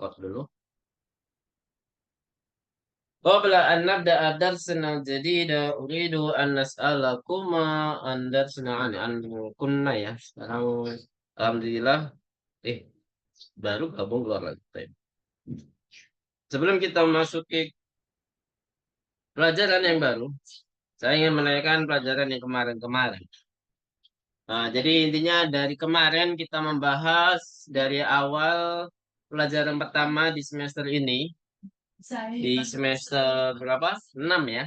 stop dulu. Qabla an nabda'a darsana al-jadida uridu an nas'alakuma an darsana an kunna ya. Sekarang alhamdulillah baru gabung keluar lagi. Baik. Sebelum kita masuk ke pelajaran yang baru, saya ingin menanyakan pelajaran yang kemarin-kemarin. Nah, jadi intinya dari kemarin kita membahas dari awal pelajaran pertama di semester ini, di semester berapa? 6 ya.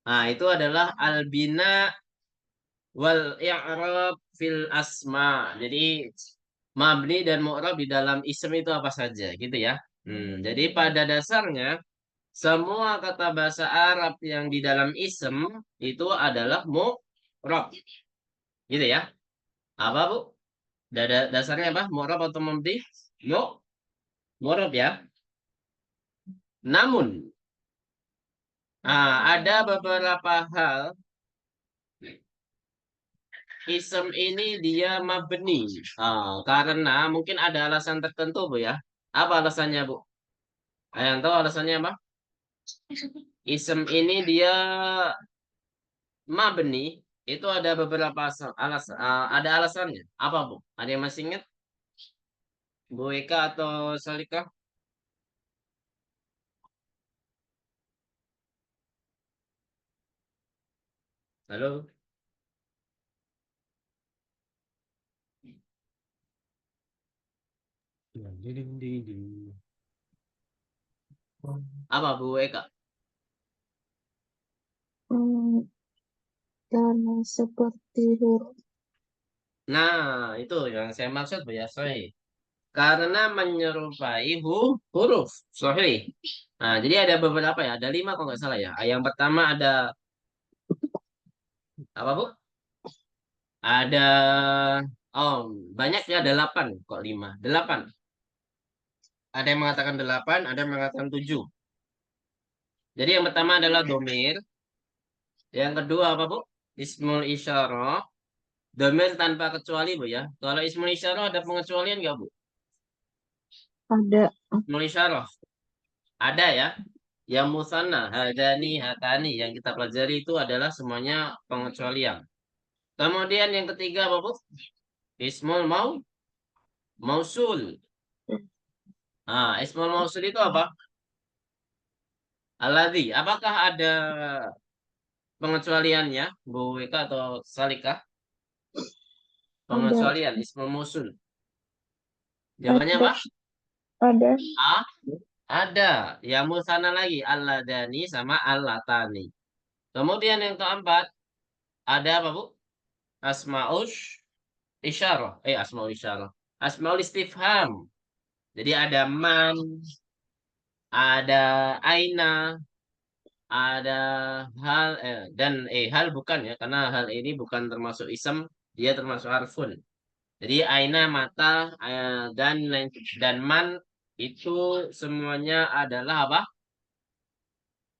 Nah, itu adalah albina wal i'rab fil asma. Jadi mabni dan mu'rab di dalam ism itu apa saja gitu ya. Jadi pada dasarnya semua kata bahasa Arab yang di dalam ism itu adalah mu'rab. Gitu ya. Apa Bu? Dasarnya apa? Mu'rab atau mabni? Mu'rab ya. Namun ada beberapa hal ism ini dia mabni. Karena mungkin ada alasan tertentu Bu ya. Apa alasannya Bu? Yang tahu alasannya apa? Ism ini dia mabni itu ada beberapa ada alasannya. Apa Bu? Ada yang masih ingat? Bu Eka atau Salika? Halo? Apa Bu Eka? Karena seperti huruf. Nah, itu yang saya maksud Bu ya, sorry. Karena menyerupai huruf. Sorry. Nah, jadi ada beberapa ya, ada 5 kalau nggak salah ya. Yang pertama ada apa Bu? Ada oh banyak ya 8 kok 5. 8. Ada yang mengatakan 8, ada yang mengatakan 7. Jadi yang pertama adalah domir. Yang kedua apa Bu? Ismul isyarah. Domir tanpa kecuali Bu ya. Kalau ismul isyarah ada pengecualian nggak Bu? Ada. Ismul isyarah. Ada ya. Yang musanna, hadani, hatani yang kita pelajari itu adalah semuanya pengecualian. Kemudian yang ketiga apa Bu? Ismul mausul. Ismul mausul itu apa? Alladzi. Apakah ada pengecualiannya, Bu Wika atau Salika? Ada. Pengecualian ismul mausul. Jawabannya Ada. apa? Ada. A. Ada. Yang musanna lagi alladani sama allatani. Kemudian yang keempat ada apa Bu? Asmaul isyarah. Asmaul isyarah. Asmaul istifham. Jadi ada man, ada aina, ada hal hal bukan ya karena hal ini bukan termasuk isem, dia termasuk harfun. Jadi aina mata dan man itu semuanya adalah apa?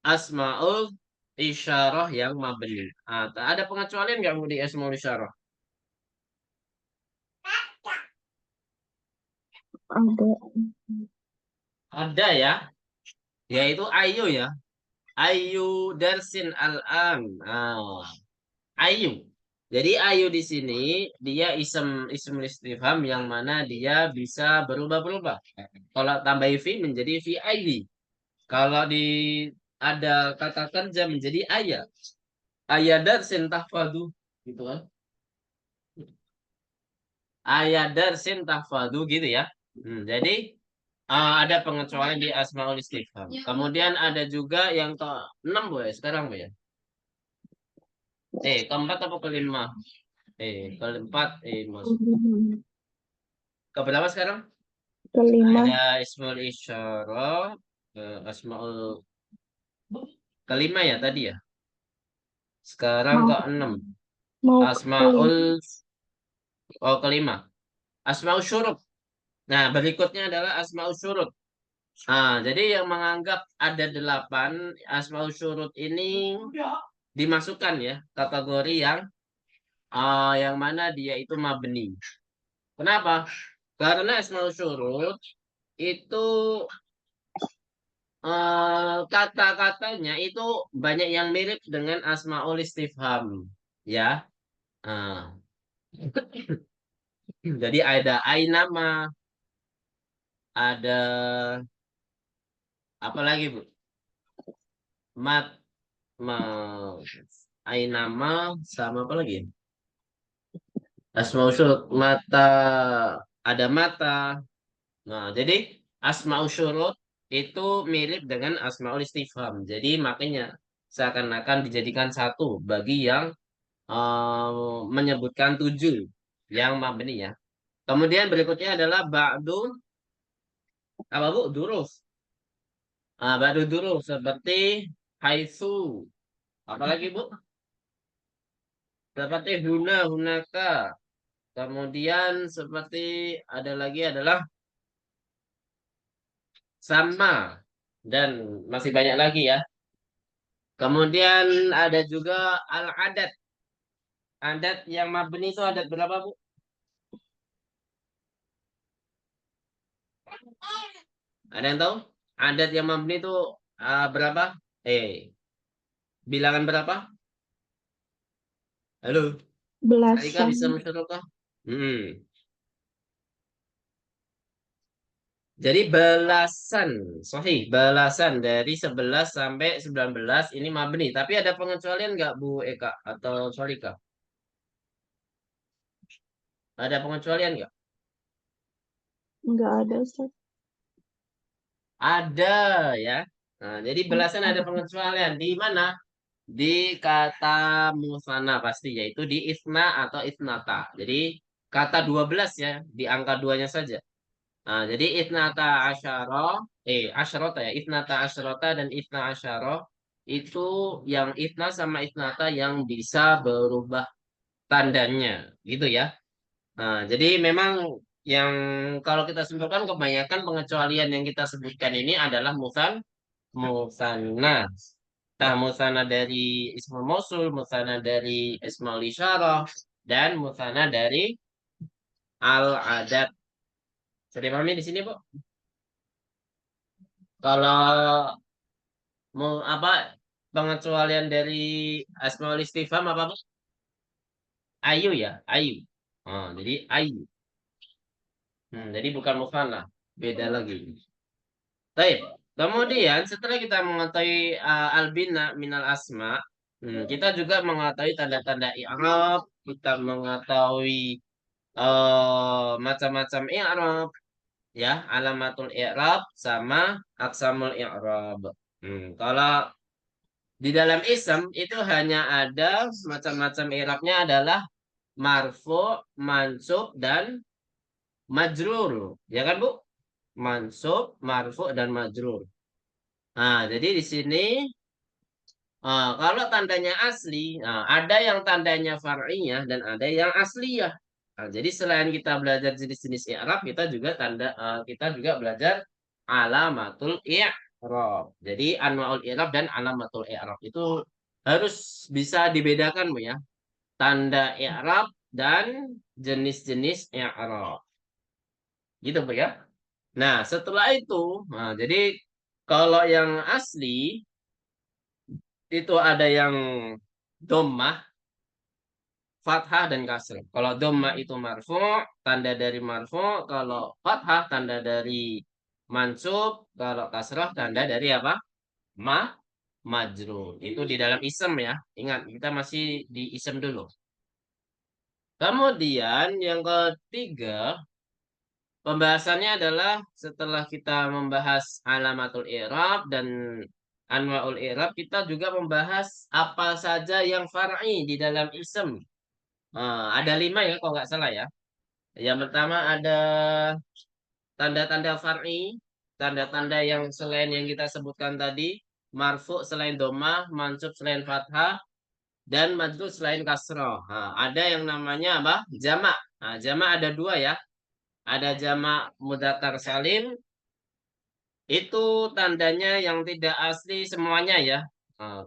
Asmaul isyarah yang mabni. Ada pengecualian nggak Bu di asmaul isyarah? Ada. Ada ya, yaitu ayu ya. Ayu darsin al-an. Ayu. Jadi ayu di sini dia isem istifham yang mana dia bisa berubah-berubah. Kalau tambah fi menjadi fi ayi. Kalau di ada kata kerja menjadi ayat. Ayat darsin tahfadu gitu kan. Ayat darsin tahfadu gitu ya. Jadi ada pengecualian di asmaul istifham. Kemudian ada juga yang ke-6 Bu ya sekarang Bu ya. Keempat apa kelima? Keempat, masuk. Keberapa sekarang? Kelima. Ada Ismaul Isyarah, Asmaul kelima ya tadi ya. Sekarang Mau ke-6. mau kelima. Asmaul kelima. Asmaul syurut. Nah, berikutnya adalah Asmaul syurut. Jadi yang menganggap ada 8 Asmaul syurut ini dimasukkan ya kategori yang mana dia itu mabni. Kenapa? Karena Asmaul syurut itu kata-katanya itu banyak yang mirip dengan asmaul istifham, ya. Nah, jadi ada ainama, ada apa lagi, Bu? Mat, ma, ainama sama apa lagi? Asmaul syurut, mata, ada mata. Nah, jadi asmaul syurut itu mirip dengan asmaul istifham. Jadi makanya seakan-akan dijadikan satu bagi yang menyebutkan 7 yang mabni ya. Kemudian berikutnya adalah ba'du apa, Bu? Duruf. Ba'du duruf seperti haitsu. Apalagi, Bu? Seperti huna, hunaka. Kemudian seperti ada lagi adalah sama dan masih banyak lagi ya. Kemudian ada juga al-adat. Adat yang mabni itu adat berapa, Bu? Ada yang tahu? Adat yang mabni itu berapa? Bilangan berapa? Halo, Aika Belasan. bisa mencontohkan? Hmm. Jadi belasan, sorry, belasan dari 11 sampai 19 ini mabni. Tapi ada pengecualian nggak, Bu Eka atau Solika? Ada pengecualian nggak? Nggak ada, Ustaz. Ada ya. Nah, jadi belasan ada pengecualian. Di mana? Di kata musana pasti, yaitu di isna atau isnata. Jadi kata 12 ya, di angka duanya saja. Nah, jadi isnata asyara, asyarota ya, isnata asyarota dan isna asyara itu yang isna sama isnata yang bisa berubah tandanya, gitu ya. Nah, jadi memang yang kalau kita simpulkan kebanyakan pengecualian yang kita sebutkan ini adalah musanna. Nah, musanna dari ismul mausul, musanna dari ismul isyarah, dan musanna dari al-adat. Sudah pahami di sini, Bu? Kalau mau apa pengecualian dari asmaul istifham apa, Bu? Ayu ya, ayu. Jadi ayu. Jadi bukan musanna, beda lagi. Baik. Kemudian setelah kita mengetahui albina minal asma, kita juga mengetahui tanda-tanda i'rab, kita mengetahui macam-macam i'rab, ya, alamatul i'rab sama aksamul i'rab. Kalau di dalam ism itu hanya ada macam-macam i'rabnya adalah marfu, mansub, dan majrur, ya kan, Bu? Mansub, marfu, dan majrur. Nah, jadi di sini kalau tandanya asli, ada yang tandanya far'iyah dan ada yang asliyah. Nah, jadi selain kita belajar jenis-jenis i'rab, kita juga belajar alamatul i'rab. Jadi anwaul i'rab dan alamatul i'rab itu harus bisa dibedakan, Bu ya. Tanda i'rab dan jenis-jenis i'rab. Gitu, Bu ya. Nah, setelah itu, jadi kalau yang asli itu ada yang dhammah, fathah, dan kasrah. Kalau dhammah itu marfu, tanda dari marfu. Kalau fathah, tanda dari mansub. Kalau kasrah, tanda dari apa? Ma, majrur. Itu di dalam isem ya. Ingat, kita masih di isem dulu. Kemudian yang ketiga, pembahasannya adalah setelah kita membahas alamatul i'rab dan anwaul i'rab, kita juga membahas apa saja yang far'i di dalam isem. Ada 5 ya kalau nggak salah ya. Yang pertama ada tanda-tanda far'i, tanda-tanda yang selain yang kita sebutkan tadi, marfu selain domah, mansub selain fathah, dan majrur selain kasroh. Ada yang namanya apa? Jamak. Jamak ada 2 ya. Ada jamak mudzakkar salim, itu tandanya yang tidak asli semuanya ya.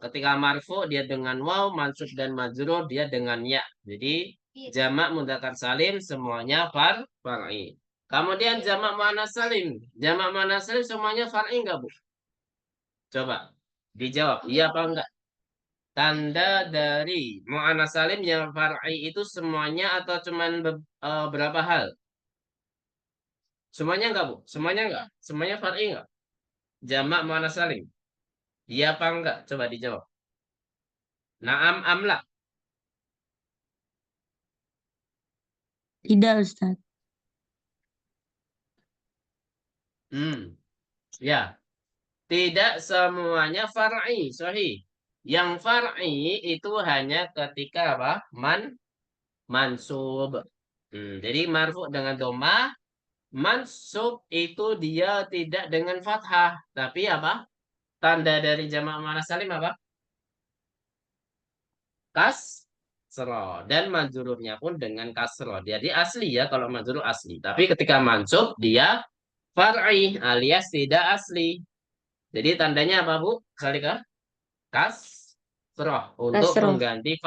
Ketika marfu dia dengan waw, mansub dan majrur dia dengan ya. Jadi jamak mudzakkar salim semuanya far'i. Kemudian jamak muannats salim. Jamak muannats salim semuanya far'i enggak, Bu? Coba dijawab, iya apa enggak? Tanda dari muannats salim yang far'i itu semuanya atau cuman berapa hal? Semuanya enggak, Bu? Semuanya enggak? Semuanya far'i enggak? Jamak muannats salim. Iya apa enggak? Coba dijawab. Naam amla. Tidak, Ustaz. Ya. Tidak semuanya far'i, sahih. Yang far'i itu hanya ketika apa? Mansub. Jadi marfu dengan domah, mansub itu dia tidak dengan fathah, tapi apa? Tanda dari jamak muannats salim apa? Kasroh, dan majrurnya pun dengan kasroh. Jadi asli ya kalau majrur asli. Tapi ketika mansub dia far'i alias tidak asli. Jadi tandanya apa, Bu? Salika? Kasroh untuk Kasroh. mengganti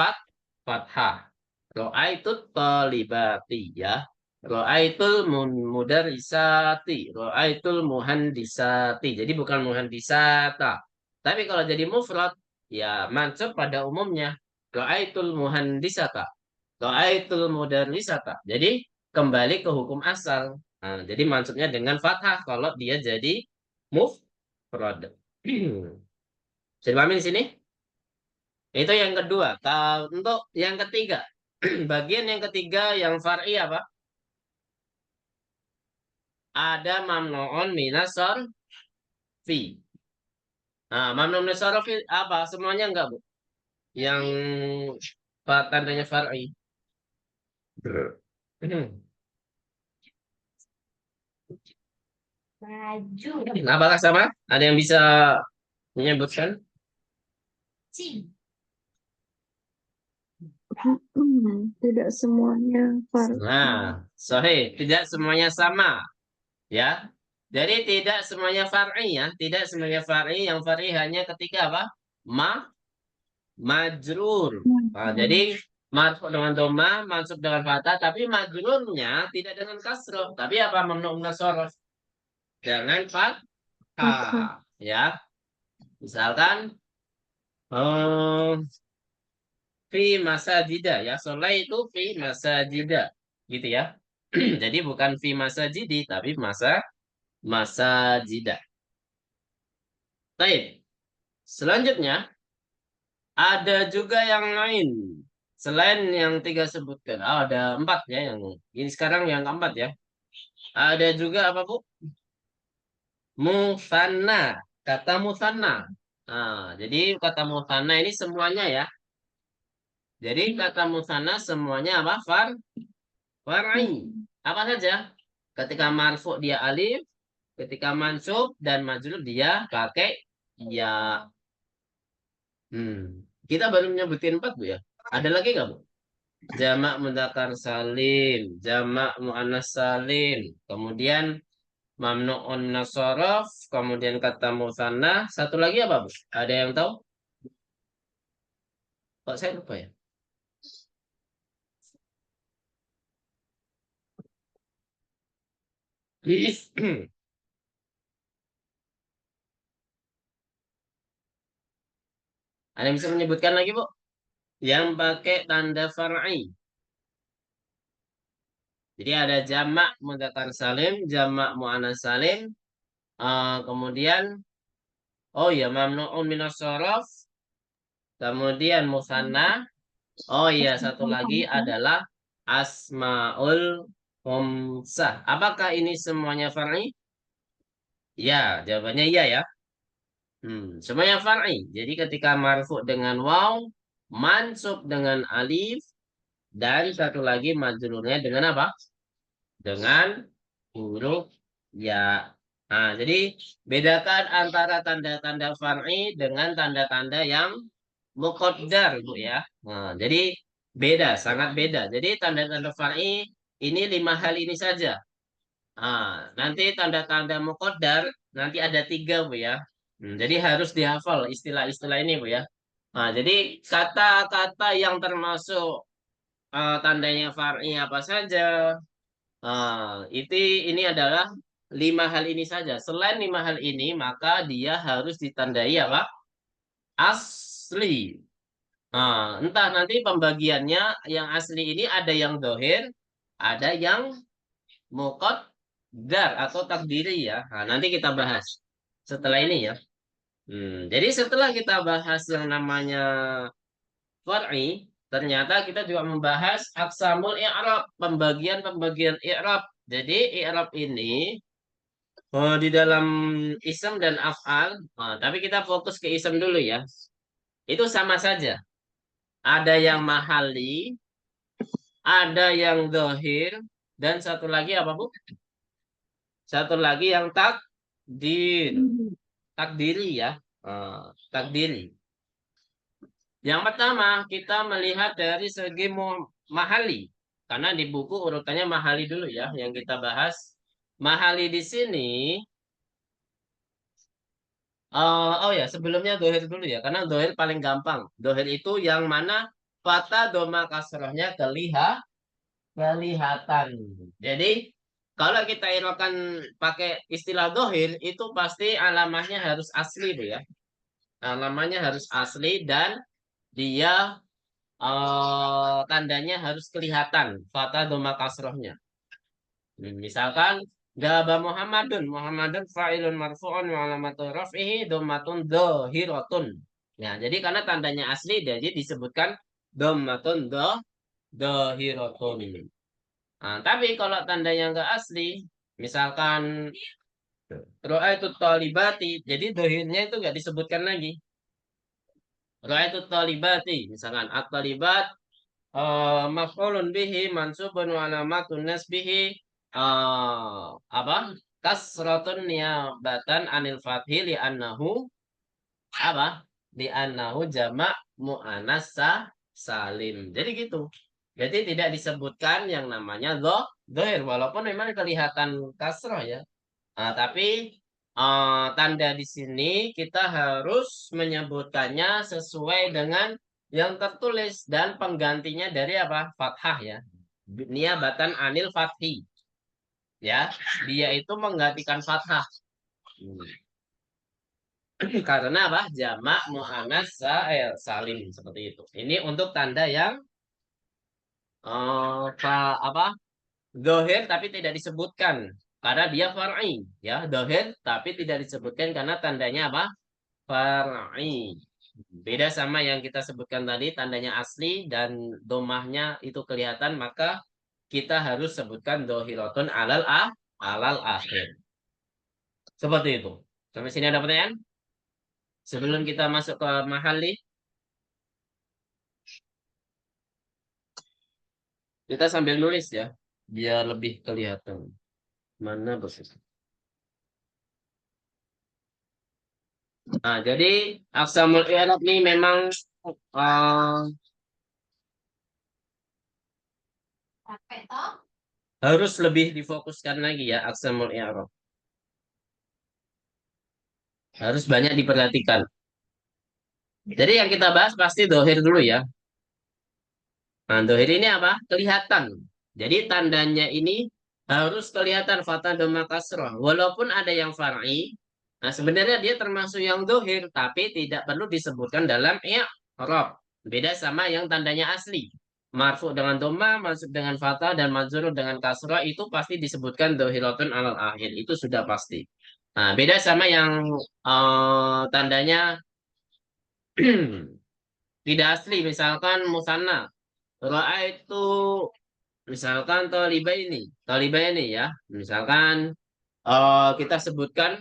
fathah. Ro'aitu talibati ya. Ro'aitul mudarisati. Ro'aitul muhandisati. Jadi bukan muhandisata. Tapi kalau jadi mufrad ya mansub pada umumnya. Ro'aitul muhandisata. Ro'aitul mudarisata. Jadi kembali ke hukum asal. Nah, jadi mansubnya dengan fathah kalau dia jadi mufrad. Bisa dipahami di sini? Itu yang kedua. Untuk yang ketiga, bagian yang ketiga yang far'i apa? Ada mamnu'un minas fi. Nah, mamnu'un minas fi apa? Semuanya enggak, Bu? Yang tandanya far'i. Apakah sama? Ada yang bisa menyebutkan? Tidak semuanya far'i. Nah, sahih. Tidak semuanya sama. Ya. Jadi tidak semuanya far'i ya. Tidak semuanya far'i. Yang far'i hanya ketika apa? Majrur. Nah, jadi marfu dengan doma, mansub dengan fathah, tapi majrurnya tidak dengan kasroh. Tapi apa? Mamnu min shorof. Dengan Fathah. fathah. Ya. Misalkan fi masajida ya. Soleh itu fi masajida. Gitu ya. Jadi bukan fi masajidi, tapi masajida. Baik. Selanjutnya ada juga yang lain selain yang tiga sebutkan. Oh, ada empat ya yang ini sekarang yang keempat ya. Ada juga apa, Bu? Musanna, kata musanna. Nah, jadi kata musanna ini semuanya ya. Jadi kata musanna semuanya apa? Far'i. Apa saja? Ketika marfu dia alif, ketika mansub dan majrur dia pakai ya. Kita baru menyebutin empat, Bu ya. Ada lagi nggak, Bu? Jamak mudzakkar salim, jamak muannas salim, kemudian mamnuun nasorof, kemudian kata musanna, satu lagi apa, Bu? Ada yang tahu? Kok saya lupa ya? Ada yang bisa menyebutkan lagi, Bu? Yang pakai tanda far'i. Jadi ada jamak mudzakkar salim, jamak muannas salim, kemudian oh ya mamnuun minas shorof, kemudian musanna. Oh iya, satu lagi adalah asmaul khamsah. Apakah ini semuanya far'i? Ya, jawabannya iya ya. Semuanya far'i. Jadi ketika marfu dengan waw, mansub dengan alif, dan satu lagi majrurnya dengan apa? Dengan huruf ya. Nah, jadi bedakan antara tanda-tanda far'i dengan tanda-tanda yang muqaddar, Bu ya. Nah, jadi beda, sangat beda. Jadi tanda-tanda far'i ini lima hal ini saja. Nanti tanda-tanda muqaddar nanti ada tiga, Bu ya. Jadi harus dihafal istilah-istilah ini, Bu ya. Nah, jadi kata-kata yang termasuk tandanya far'i apa saja? Ini adalah 5 hal ini saja. Selain 5 hal ini, maka dia harus ditandai apa? Asli. Entah nanti pembagiannya yang asli ini ada yang dohir, ada yang muqaddar atau takdiri ya. Nanti kita bahas setelah ini ya. Jadi setelah kita bahas yang namanya far'i, ternyata kita juga membahas aqsamul i'rab, pembagian-pembagian i'rab. Jadi i'rab ini di dalam ism dan af'al, tapi kita fokus ke ism dulu ya. Itu sama saja. Ada yang mahali, ada yang dohir, dan satu lagi apa Bu? Satu lagi yang takdir. Takdiri ya. Takdiri. Yang pertama, kita melihat dari segi mahali. Karena di buku urutannya mahali dulu ya, yang kita bahas. Mahali di sini, oh ya, sebelumnya dohir dulu ya, karena dohir paling gampang. Dohir itu yang mana fata doma kasrohnya kelihatan. Jadi, kalau kita irokkan pakai istilah dohir, itu pasti alamahnya harus asli tuh ya. Alamahnya harus asli dan dia tandanya harus kelihatan fata doma kasrohnya. Misalkan Daba Muhammadun fa'ilun marfu'un wa alamatu raf'ihi dhammatun dhahiratun. Nah, jadi karena tandanya asli jadi disebutkan dhammatun dhahiratun. Tapi kalau tandanya enggak asli, misalkan itu talibati, jadi dohirnya itu enggak disebutkan lagi. Itu talibati, misalkan at-talibat maf'ulun bihi mansubun wa alamatun nasbihi apa? Kasratun niyabatan anil fathi li'annahu apa? Li'annahu jama' mu'annas salim. Jadi gitu. Jadi tidak disebutkan yang namanya dohir walaupun memang kelihatan kasroh ya. Tapi tanda di sini kita harus menyebutkannya sesuai dengan yang tertulis dan penggantinya dari apa? Fathah ya. Niabatan anil fathi. Ya, dia itu menggantikan fathah. Karena apa? Jamak muannas salim seperti itu. Ini untuk tanda yang apa? Dohir tapi tidak disebutkan karena dia far'i ya dohir tapi tidak disebutkan karena tandanya apa? Far'i. Beda sama yang kita sebutkan tadi tandanya asli dan domahnya itu kelihatan maka kita harus sebutkan dohiratun alal akhir. Seperti itu. Sampai sini ada pertanyaan? Sebelum kita masuk ke mahali, kita sambil nulis ya, biar lebih kelihatan. Mana posisi? Jadi aksamul i'rab ini memang harus lebih difokuskan lagi ya aksamul i'rab. Harus banyak diperhatikan. Jadi yang kita bahas pasti dohir dulu ya. Dohir ini apa? Kelihatan. Jadi tandanya ini harus kelihatan fatha dhamma kasrah. Walaupun ada yang far'i, sebenarnya dia termasuk yang dohir, tapi tidak perlu disebutkan dalam i'rab. Beda sama yang tandanya asli. Marfu dengan dhamma, mansub dengan fathah, dan majrur dengan kasrah itu pasti disebutkan dohiratun alal akhir. Itu sudah pasti. Beda sama yang tandanya tidak asli, misalkan musanna. Itu misalkan toliba ini ya. Misalkan kita sebutkan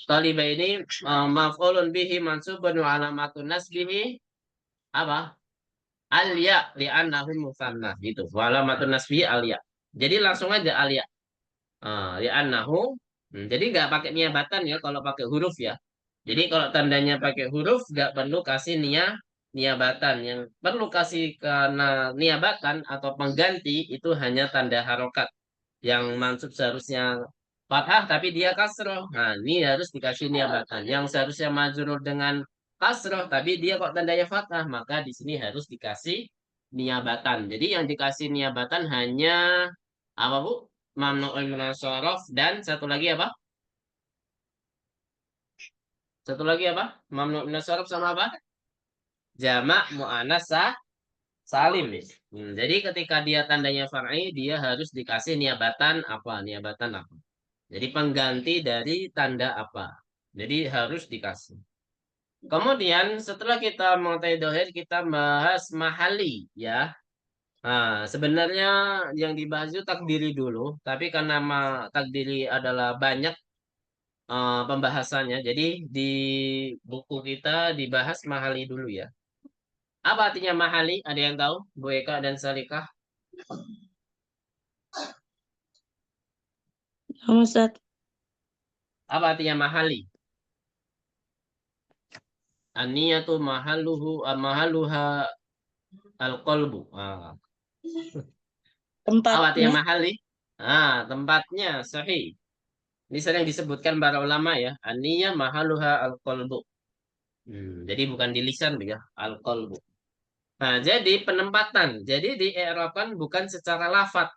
toliba ini maf'ulun bihi mansubun wa alamatun nasbihi apa? Alya li'annahu musanna gitu. Wa alamatun nasbihi alya. Jadi langsung aja alya. Li'annahu jadi nggak pakai niabatan ya kalau pakai huruf ya. Jadi kalau tandanya pakai huruf nggak perlu kasih niabatan. Yang perlu kasih karena niabatan atau pengganti itu hanya tanda harokat. Yang mansub seharusnya fathah tapi dia kasroh. Ini harus dikasih niabatan. Yang seharusnya majrur dengan kasroh tapi dia kok tandanya fathah, maka di sini harus dikasih niabatan. Jadi yang dikasih niabatan hanya Apa Bu? Mamnu'un minal shorof dan satu lagi apa? Satu lagi apa? Mamnu'un minal shorof sama apa? Jamak mu'annas salim. Jadi ketika dia tandanya far'i, dia harus dikasih niabatan apa? Niabatan apa? Jadi pengganti dari tanda apa? Jadi harus dikasih. Kemudian setelah kita mengetahui dohir, kita bahas mahali ya. Nah, sebenarnya yang dibahas itu takdiri dulu, tapi karena takdiri adalah banyak pembahasannya, jadi di buku kita dibahas mahali dulu ya. Apa artinya mahali? Ada yang tahu? Bu Eka dan Salika? Sama Ustaz. Apa artinya mahali? Aniyatu mahaluha al-qalbu. Apa artinya Tempatnya. mahali? Tempatnya sahih. Ini sering disebutkan para ulama ya. Aniyah mahaluha al-qalbu. Jadi bukan di lisan ya, al-qalbu. Nah, jadi penempatan. Jadi di i'rabkan bukan secara lafat.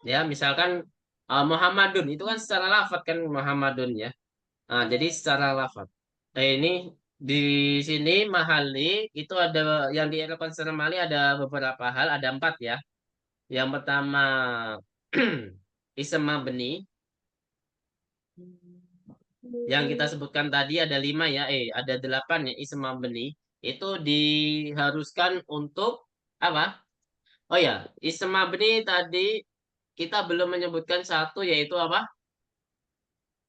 Ya, misalkan Muhammadun itu kan secara lafat kan Muhammadun ya. Nah, jadi secara lafat. Nah, ini di sini mahali itu ada yang di i'rabkan secara mahali ada beberapa hal, ada 4 ya. Yang pertama ism mabni yang kita sebutkan tadi ada 5 ya, ada 8 ya ism mabni itu diharuskan untuk apa? Oh ya, ism mabni tadi kita belum menyebutkan satu yaitu apa?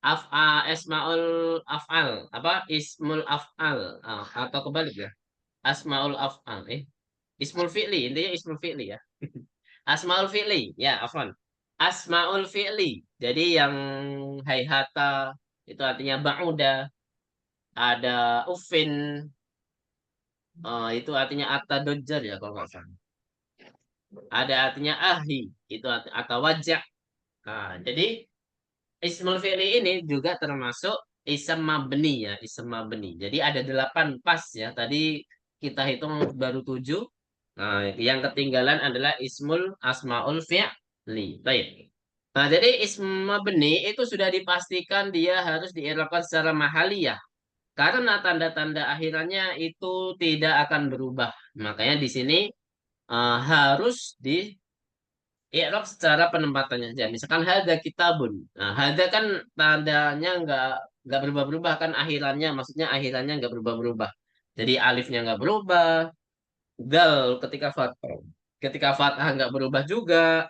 Asmaul af'al apa? Ismul af'al atau kebalik ya. Asmaul af'al ismul fi'li intinya ismul fi'li ya. Asmaul fi'li ya afwan. Asmaul fi'li. Jadi yang hayhata itu artinya ba'uda, ada ufin itu artinya atadojjar ya kalau nggak salah. Ada artinya ahi itu atau wajah. Nah, jadi ismul fi'li ini juga termasuk ism mabni ya, ism mabni. Jadi ada 8 pas ya. Tadi kita hitung baru 7. Nah, yang ketinggalan adalah ismul asmaul fi'li. Baik. Nah, jadi ism mabni itu sudah dipastikan dia harus diirafkan secara mahaliyah. Karena tanda-tanda akhirannya itu tidak akan berubah. Makanya di sini harus di i'rab secara penempatannya saja. Misalkan hada kitabun. Nah, hada kan tandanya nggak berubah-berubah kan akhirannya, maksudnya akhirannya nggak berubah-berubah. Jadi alifnya nggak berubah, dal ketika fathah nggak berubah juga,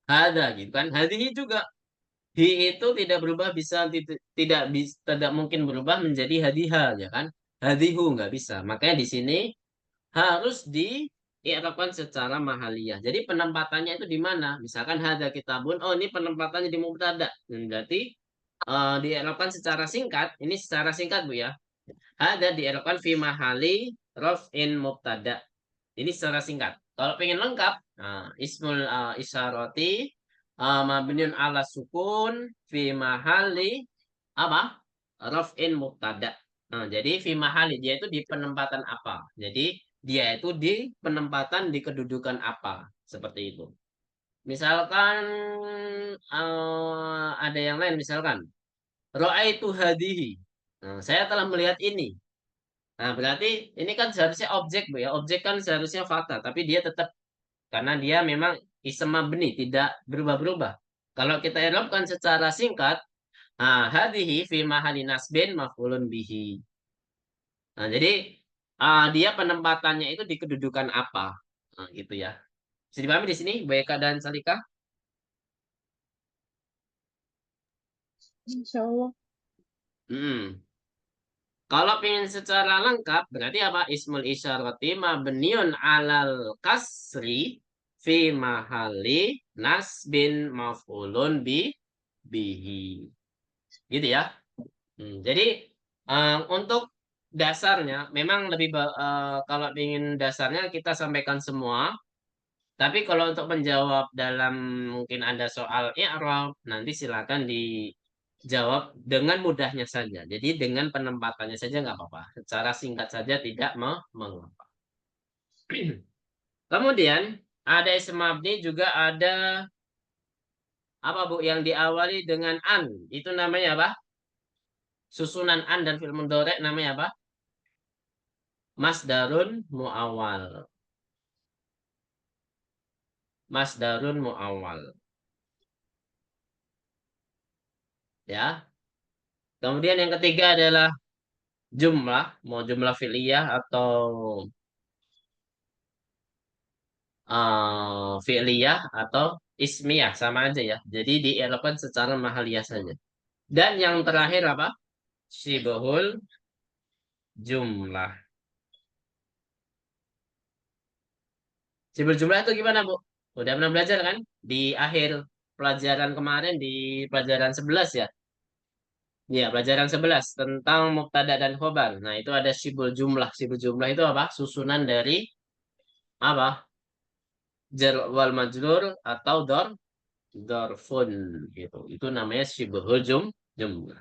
hada gitu kan. Hadihi juga hi itu tidak berubah tidak mungkin berubah menjadi hadiha ya kan. Hadihu nggak bisa. Makanya di sini harus dii'rabkan secara mahaliyah. Jadi penempatannya itu di mana? Misalkan hada kitabun, oh ini penempatannya di mubtada. Berarti dii'rabkan secara singkat. Ini secara singkat Bu ya. Hada dii'rabkan fi mahali raf'in mubtada. Ini secara singkat. Kalau pengen lengkap, ismul isyarati mabniun ala sukun fi mahali apa? Raf'in mubtada. Nah, jadi fi mahali dia itu di penempatan apa? Jadi dia itu di penempatan di kedudukan apa? Seperti itu. Misalkan ada yang lain misalkan ra'aitu hadihi. Nah, saya telah melihat ini. Nah, berarti ini kan seharusnya objek, Bu ya. Objek kan seharusnya fakta, tapi dia tetap karena dia memang isem mabni, tidak berubah-berubah. Kalau kita irobkan secara singkat, hadihi fi mahali nasbin maf'ulun bihi. Nah, jadi dia penempatannya itu di kedudukan apa? Nah, gitu ya. Bisa dipahami di sini, Bu Eka dan Salika? Insya Allah. Hmm. Kalau pengen secara lengkap, berarti apa? Ismul isyarati mabniun alal kasri fi mahali nasbin maf'ulun bihi. Gitu ya. Jadi untuk dasarnya, memang kalau ingin dasarnya kita sampaikan semua. Tapi kalau untuk menjawab dalam mungkin ada soal i'rab, nanti silakan dijawab dengan mudahnya saja. Jadi dengan penempatannya saja nggak apa-apa. Secara singkat saja tidak mengapa. Kemudian Ada isim mabni, juga ada apa Bu yang diawali dengan an. Itu namanya apa? Susunan an dan fi'il mudhari namanya apa? Masdarun muawwal. Masdarun muawwal. Ya. Kemudian yang ketiga adalah jumlah, mau jumlah fi'liyah atau fi'liyah atau ismiyah sama aja ya. Jadi dielokkan secara mahaliyah saja. Dan yang terakhir apa? Syibhul jumlah. Syibhul jumlah itu gimana, Bu? Udah pernah belajar kan? Di akhir pelajaran kemarin di pelajaran 11 ya. Ya, pelajaran 11 tentang mubtada dan khobar. Nah, itu ada syibhul jumlah. Syibhul jumlah itu apa? Susunan dari apa? Jar wal majrur atau dorfun gitu. Itu namanya syibhul jumlah.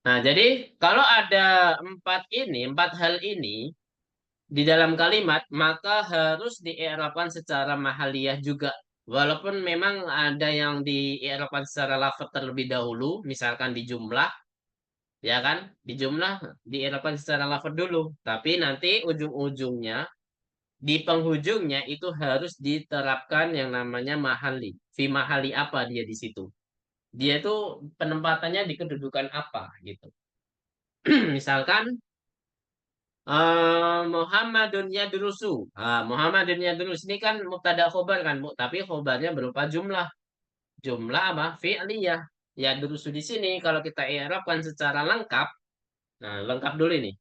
Nah, jadi kalau ada empat hal ini di dalam kalimat, maka harus dieropkan secara mahaliyah juga. Walaupun memang ada yang dieropkan secara lafaz terlebih dahulu, misalkan di jumlah, ya kan? Di jumlah dieropkan secara lafaz dulu. Tapi nanti ujung-ujungnya, di penghujungnya itu harus diterapkan yang namanya mahali. Fi mahali apa dia di situ? Dia itu penempatannya di kedudukan apa gitu. Misalkan Muhammadun yadrusu. Muhammadun yadrus ini kan mubtada khobar kan, Bu. Tapi khobarnya berupa jumlah. Jumlah apa? Fi'liyah. Yadrusu di sini kalau kita i'rabkan secara lengkap. Nah, lengkap dulu ini.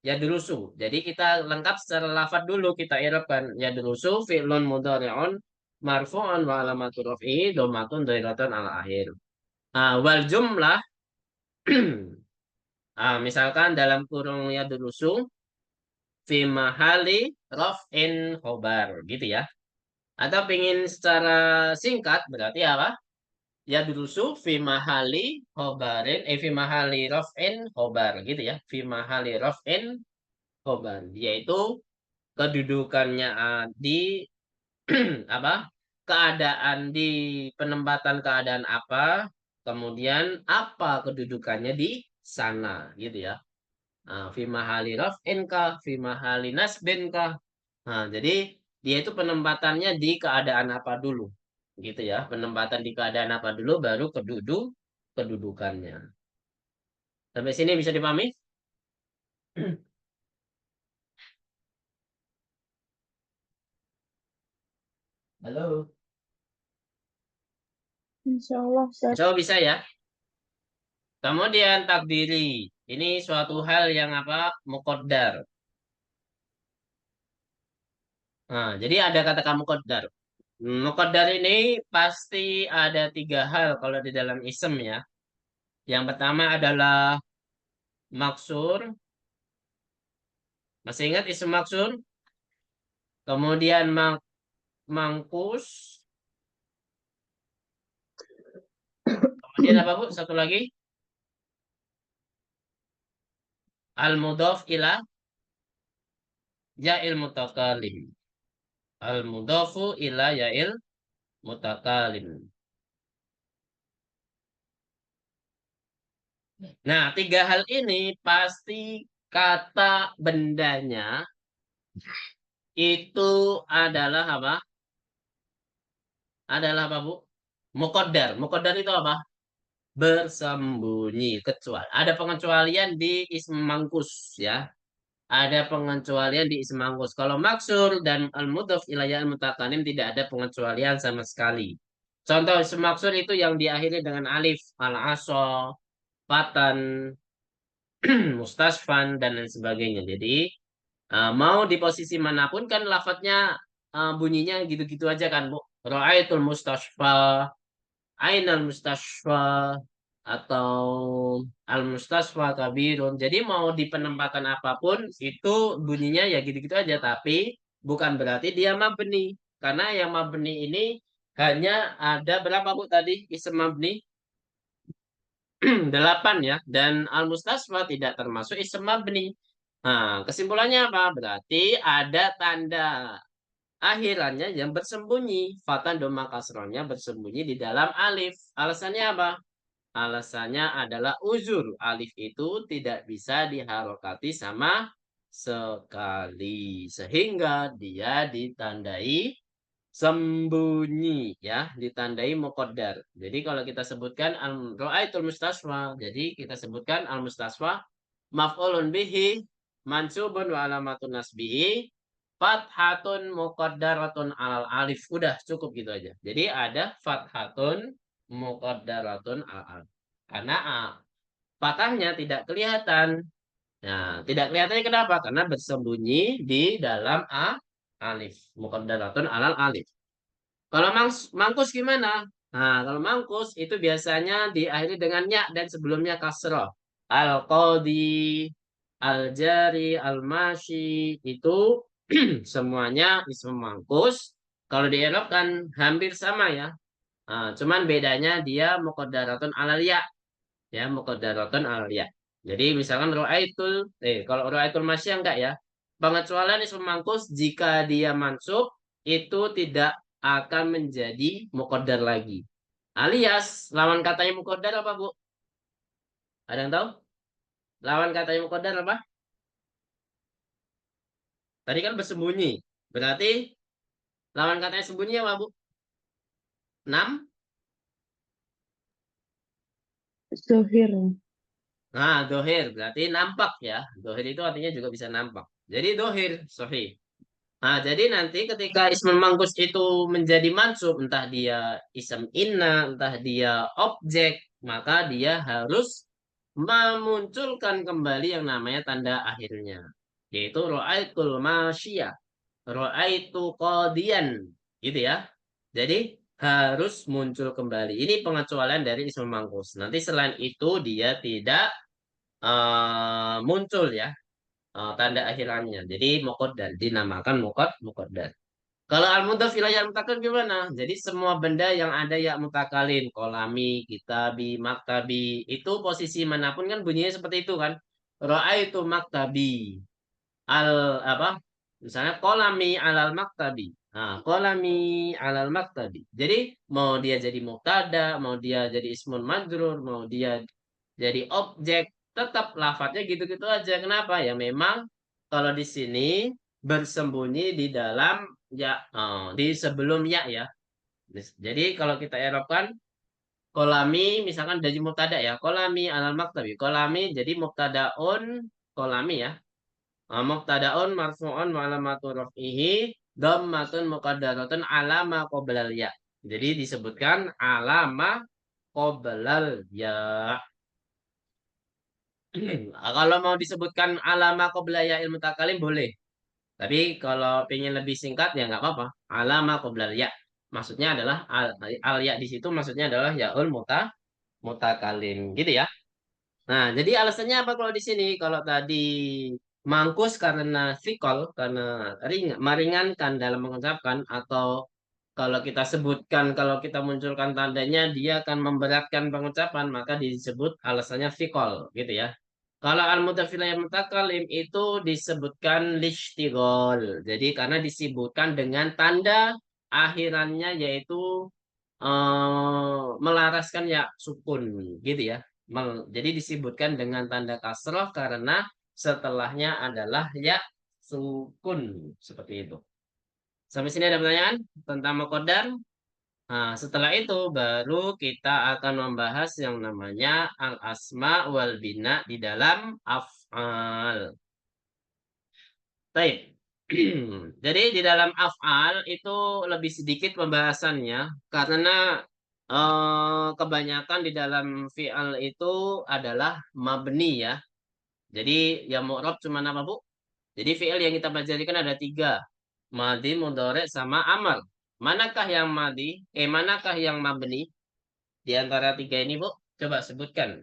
Yadrusu. Jadi kita lengkap secara lafaz dulu kita i'rabkan. Yadrusu fi'lun mudhari'un marfu'un wa alamatu raf'i dhammatun dhairatan ala akhir. Wal jumlah misalkan dalam kurung yadrusu fi mahali raf'in khobar gitu ya. Atau pingin secara singkat berarti apa? Ya durusu fi mahali khobarin fi mahali raf'in khobar gitu ya. Fi mahali raf'in khobar yaitu kedudukannya di apa? Keadaan di penempatan keadaan apa, kemudian apa kedudukannya di sana gitu ya. Fi mahali raf'in kah, fi mahali nasbin kah. Jadi dia itu penempatannya di keadaan apa dulu, gitu ya. Penempatan di keadaan apa dulu, baru kedudukannya. Sampai sini bisa dipahami? Halo. Insya Allah, Ustaz. Coba bisa ya. Kemudian takdiri. Ini suatu hal yang apa? Muqaddar. Jadi ada kata kamu muqaddar. Muqaddar ini pasti ada tiga hal kalau di dalam isem ya. Yang pertama adalah maksur. Masih ingat isem maksur? Kemudian mangkus. Kemudian apa Bu? Satu lagi. Al-mudhaf ila ya'il mutakalim. Al-mudhafu ila ya'il mutakalim. Nah, tiga hal ini pasti kata bendanya itu adalah apa? Adalah apa, Bu? Muqaddar. Muqaddar itu apa? Bersembunyi, kecuali. Ada pengecualian di ism mangkus ya. Ada pengecualian di ism mangkus. Kalau maksur dan al-mudhaf ilayah al-mutakalim tidak ada pengecualian sama sekali. Contoh ism maksur itu yang diakhiri dengan alif, al-aso, fatan, mustasfan, dan lain sebagainya. Jadi, mau di posisi manapun kan lafadznya bunyinya gitu-gitu aja kan, Bu. Ra'aitul mustasfa, ainal mustasfa, atau al mustasfa kabirun. Jadi mau di penempatan apapun itu bunyinya ya gitu-gitu aja. Tapi bukan berarti dia mabni. Karena yang mabni ini hanya ada berapa Bu tadi isem mabni? 8 ya. Dan al mustasfa tidak termasuk isem mabni. Nah, kesimpulannya apa? Berarti ada tanda. akhirannya yang bersembunyi. Fatan doma kasrohnya bersembunyi di dalam alif. Alasannya apa? Alasannya adalah uzur. Alif itu tidak bisa diharokati sama sekali. Sehingga dia ditandai sembunyi ya, ditandai muqaddar. Jadi kalau kita sebutkan ra'aitul mustasfa, jadi kita sebutkan al mustasfa maf'ulun bihi mansubun wa alamatun nasbihi fathatun muqaddaratun alal alif. Udah cukup gitu aja. Jadi ada fathatun muqaddaratun alal alif. Karena fathahnya tidak kelihatan. Nah, tidak kelihatannya kenapa? Karena bersembunyi di dalam alif. Muqaddaratun alal alif. Kalau mangkus gimana? Nah, kalau mangkus itu biasanya diakhiri dengan ya dan sebelumnya kasroh. Al-qadi, al-jari, al-mashi itu semuanya ism mangkus. Kalau di Arab kan hampir sama ya. Nah, cuman bedanya dia muqaddaratun alal ya. Ya, muqaddaratun alal ya. Jadi misalkan kalau ra'aitul masya enggak ya. Pengecualian ism mangkus jika dia mansub itu tidak akan menjadi muqaddar lagi. Alias lawan katanya muqaddar apa, Bu? Ada yang tahu? Lawan katanya muqaddar apa? Tadi kan bersembunyi. Berarti lawan katanya sembunyi apa, Bu? 6. Zohir. Nah, dohir berarti nampak ya. Dohir itu artinya juga bisa nampak. Jadi dohir, sahih. Nah, jadi nanti ketika ismul mangkus itu menjadi mansub, entah dia ism inna, entah dia objek, maka dia harus memunculkan kembali yang namanya tanda akhirnya, yaitu ro'aitul masyiyah, ro'aitu qadiyan, gitu ya. Jadi harus muncul kembali. Ini pengecualian dari ismul mangkus. Nanti selain itu dia tidak muncul ya tanda akhirannya. Jadi muqaddar dinamakan muqaddar. Kalau al-mudhaf ilayhi al-mutakallim gimana? Jadi semua benda yang ada ya mutakallim, kolami, kitabi, maktabi, itu posisi manapun kan bunyinya seperti itu kan. Ra'aitu maktabi. Al apa? Misalnya kolami alal maktabi. Nah, kolami alal maktabi. Jadi mau dia jadi mubtada, mau dia jadi ismun majrur, mau dia jadi objek, tetap lafadznya gitu-gitu aja. Kenapa? Ya memang kalau di sini bersembunyi di dalam ya, di sebelum ya ya. Jadi kalau kita eropkan kolami misalkan dari mubtada ya, kolami alal maktabi. Kolami jadi mubtadaun kolami ya. Mubtadaun marfu'un wa alamatu raf'ihi dhammatun muqaddaratun alama qoblal ya. Jadi disebutkan alama qoblal ya. Kalau mau disebutkan alama qoblal ya ilmu takalim boleh. Tapi kalau pengen lebih singkat ya nggak apa-apa. Alama qoblal ya. Maksudnya adalah al ya di situ maksudnya adalah yaul mutakalim gitu ya. Nah, jadi alasannya apa kalau di sini? Kalau tadi mangkus karena fikol, karena meringankan dalam mengucapkan, atau kalau kita sebutkan, kalau kita munculkan tandanya, dia akan memberatkan pengucapan, maka disebut alasannya fikol, gitu ya. Kalau al-mutafilah mutakalim itu disebutkan lishtigol. Jadi karena disebutkan dengan tanda akhirannya yaitu melaraskan ya sukun gitu ya. Jadi disebutkan dengan tanda kasroh karena setelahnya adalah ya sukun seperti itu. Sampai sini ada pertanyaan tentang makodar. Nah, setelah itu baru kita akan membahas yang namanya al-asma wal bina di dalam af'al. Baik. Jadi di dalam af'al itu lebih sedikit pembahasannya karena kebanyakan di dalam fi'al itu adalah mabni ya. Jadi yang mu'rab cuma apa, Bu? Jadi fi'il yang kita pelajari kan ada 3. Madi, mudhari, sama amal. Manakah yang madi? Manakah yang mabni? Di antara 3 ini, Bu? Coba sebutkan.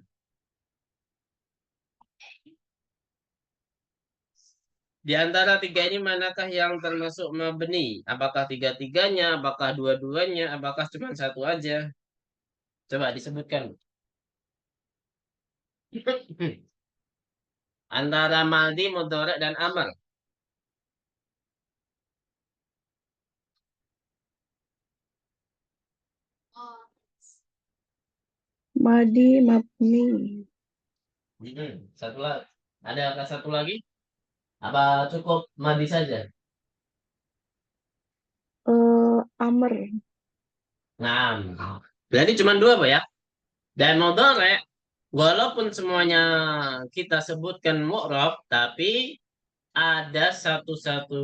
Di antara 3 ini manakah yang termasuk mabni? Apakah tiga-tiganya? Apakah dua-duanya? Apakah cuma satu aja? Coba disebutkan. Antara madi, mudhari, dan amal. Madi mabni. Satu lagi. Ada satu lagi? Apa cukup madi saja? Amr. Nah, berarti cuma dua, Pak ya? Dan mudhari, walaupun semuanya kita sebutkan mu'rab, tapi ada satu-satu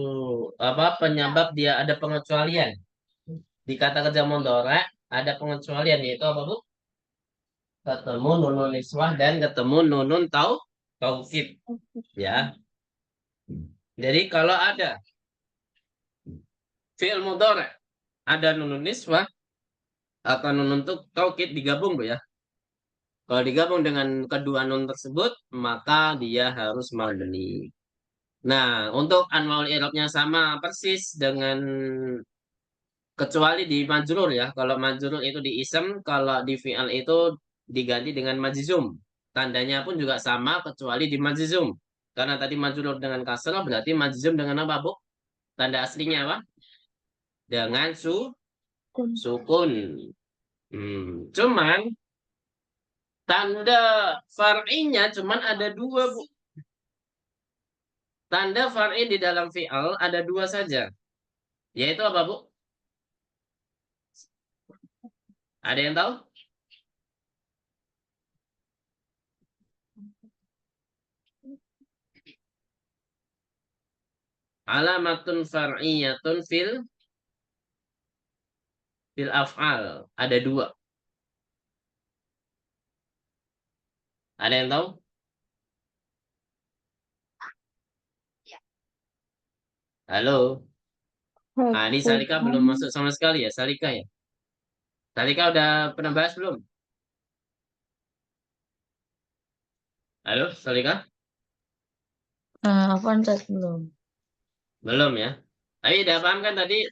apa penyebab dia ada pengecualian. Di kata kerja mudhari ada pengecualian yaitu apa, Bu? Ketemu nunun niswah dan ketemu nunun taukid ya. Jadi kalau ada fi'il mudhari ada nunun niswah atau nunun taukid digabung, Bu ya. Kalau digabung dengan kedua nun tersebut, maka dia harus mabni. Nah, untuk anwaul i'rabnya sama persis dengan kecuali di majrur ya. Kalau majrur itu di isem, kalau di fi'al itu diganti dengan majzum. Tandanya pun juga sama kecuali di majzum. Karena tadi majrur dengan kasrah berarti majzum dengan apa, Bu? Tanda aslinya apa? Dengan Kun. sukun. Cuman tanda far'inya cuman ada dua, Bu. Tanda far'i di dalam fi'al ada dua saja. Yaitu apa, Bu? Ada yang tahu? Alamatun far'iyatun fil af'al. Ada dua. Ada yang tahu? Halo. Nah, ini Harfu Salika belum masuk sama sekali ya, Salika ya. Salika udah pernah bahas belum? Halo, Salika? Apaan tes belum? Belum ya. Tapi udah paham kan tadi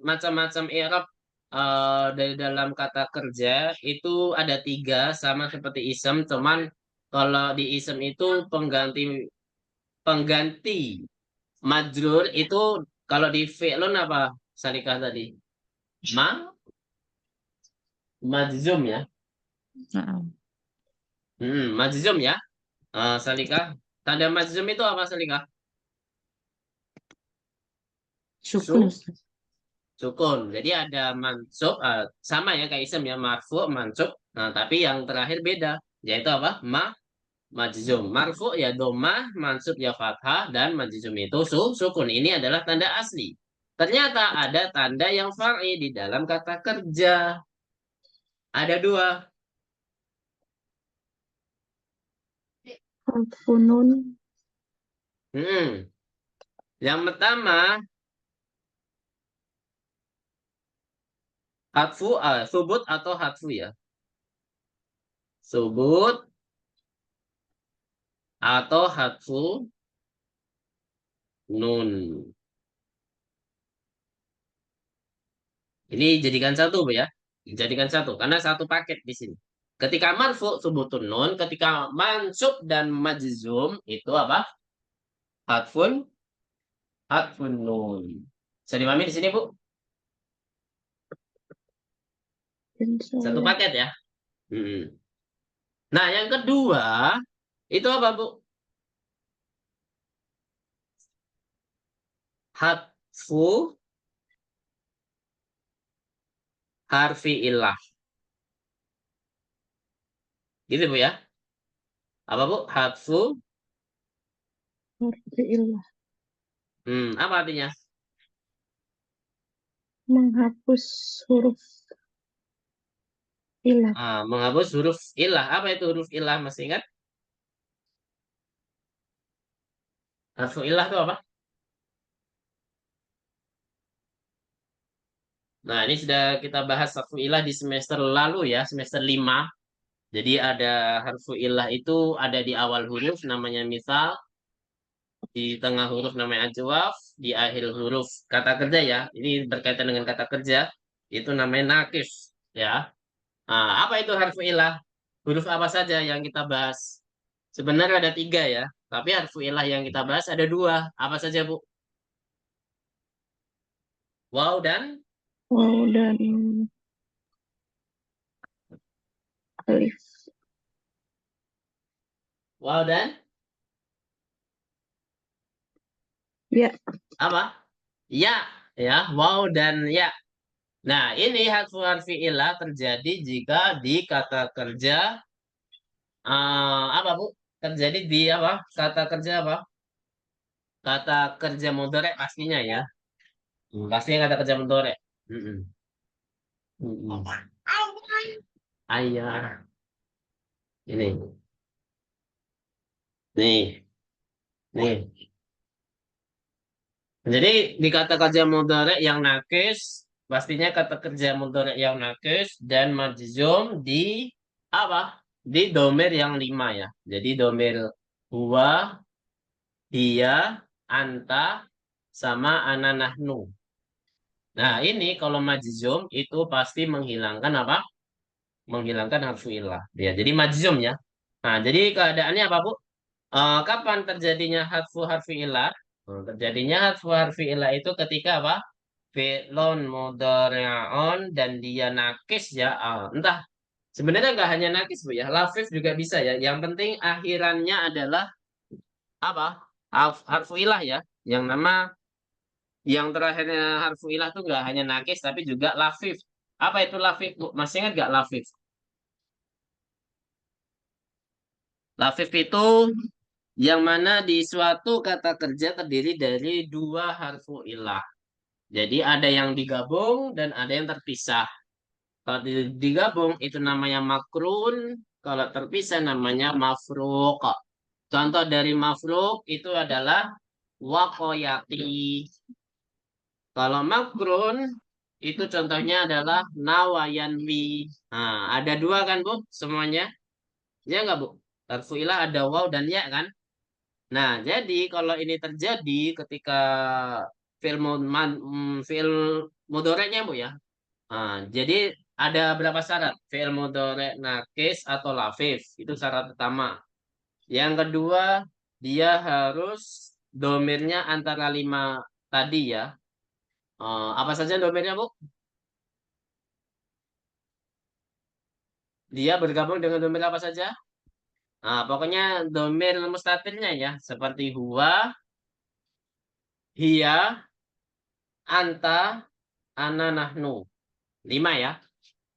macam-macam i'rab dari dalam kata kerja itu ada tiga sama seperti isem, cuman kalau di isem itu pengganti pengganti majrur itu kalau di fi'lun apa Salika tadi? Ma majzum ya. Nah, Majzum ya. Salika. Tanda majzum itu apa Salika? sukun Su Ustaz. sukun. Jadi ada mansub sama ya kayak isem ya marfu mansub. Nah, tapi yang terakhir beda yaitu apa? Majzum. Marfu ya domah, mansub ya fathah dan majzum itu sukun. Ini adalah tanda asli. Ternyata ada tanda yang far'i di dalam kata kerja. Ada dua. Harfu nun. Hmm. Yang pertama hatfu subut atau hatfu ya. Subut atau hatfu nun. Ini jadikan satu, Bu ya. Jadikan satu karena satu paket di sini. Ketika marfu subutun nun, ketika mansub dan majzum itu apa? Hatfun hatfun nun. Bisa dipahami di sini, Bu? Insya Satu Allah. paket ya. Hmm. Nah, yang kedua itu apa, Bu? Hatfu harfi ilah. Gitu, Bu ya. Apa, Bu? Hatfu Harfi ilah. apa artinya? Menghapus huruf ilah. Menghapus huruf ilah. Apa itu huruf ilah? Masih ingat? Huruf ilah itu apa? Nah, ini sudah kita bahas harfu ilah di semester lalu ya, semester 5. Jadi ada harfu ilah itu ada di awal huruf namanya misal, di tengah huruf namanya ajwaf, di akhir huruf kata kerja ya. Ini berkaitan dengan kata kerja, itu namanya nakif ya. Apa itu harfu ilah? Huruf apa saja yang kita bahas? Sebenarnya ada tiga ya, tapi harfu ilah yang kita bahas ada dua. Apa saja, Bu? Wow dan Wow dan alif. Waw dan Ya. apa? Ya, ya, waw dan ya. Nah, ini harfu harfi ilah terjadi jika di kata kerja apa Bu? Terjadi di apa? Kata kerja apa? Kata kerja mudhari pastinya ya. Pastinya kata kerja mudhari. Mm-mm. Mm-mm. Ayah. Ini. Nih. Nih. Jadi di kata kerja mudhari yang nakis, pastinya kata kerja mudhari yang nakis dan majzum di apa? Di domir yang 5 ya. Jadi domir huwa, dia, anta, sama ana nahnu. Nah ini kalau majzum itu pasti menghilangkan apa? Menghilangkan harfu ilah. Ya, jadi majzum ya. Nah jadi keadaannya apa Bu? Kapan terjadinya harfi ilah? Terjadinya harfi ilah itu ketika apa? Fi'lun mudhari'un dan dia nakis ya. Entah sebenarnya nggak hanya nakis Bu ya, lafif juga bisa ya. Yang penting akhirannya adalah apa? Harfu ilah ya. Yang nama yang terakhirnya harfu ilah tuh nggak hanya nakis tapi juga lafif. Apa itu lafif Bu? Masih ingat nggak lafif? Lafif itu yang mana di suatu kata kerja terdiri dari dua harfu ilah. Jadi ada yang digabung dan ada yang terpisah. Kalau digabung itu namanya makrun, kalau terpisah namanya mafruk. Contoh dari mafruk itu adalah wakoyati. Kalau makrun itu contohnya adalah nawayanwi. Nah, ada dua kan Bu semuanya? Ya nggak Bu? Tarfuilah ada waw dan ya kan? Nah, jadi kalau ini terjadi ketika fi'il mudhoreknya Bu ya. Nah, jadi ada berapa syarat? Fi'il mudhorek nakis atau lafif. Itu syarat pertama. Yang kedua, dia harus domirnya antara 5 tadi ya. Apa saja domirnya, Bu? Dia bergabung dengan domir apa saja? Nah, pokoknya domir mustatirnya ya. Seperti huwa, hiya, anta, ana, nahnu. 5 ya.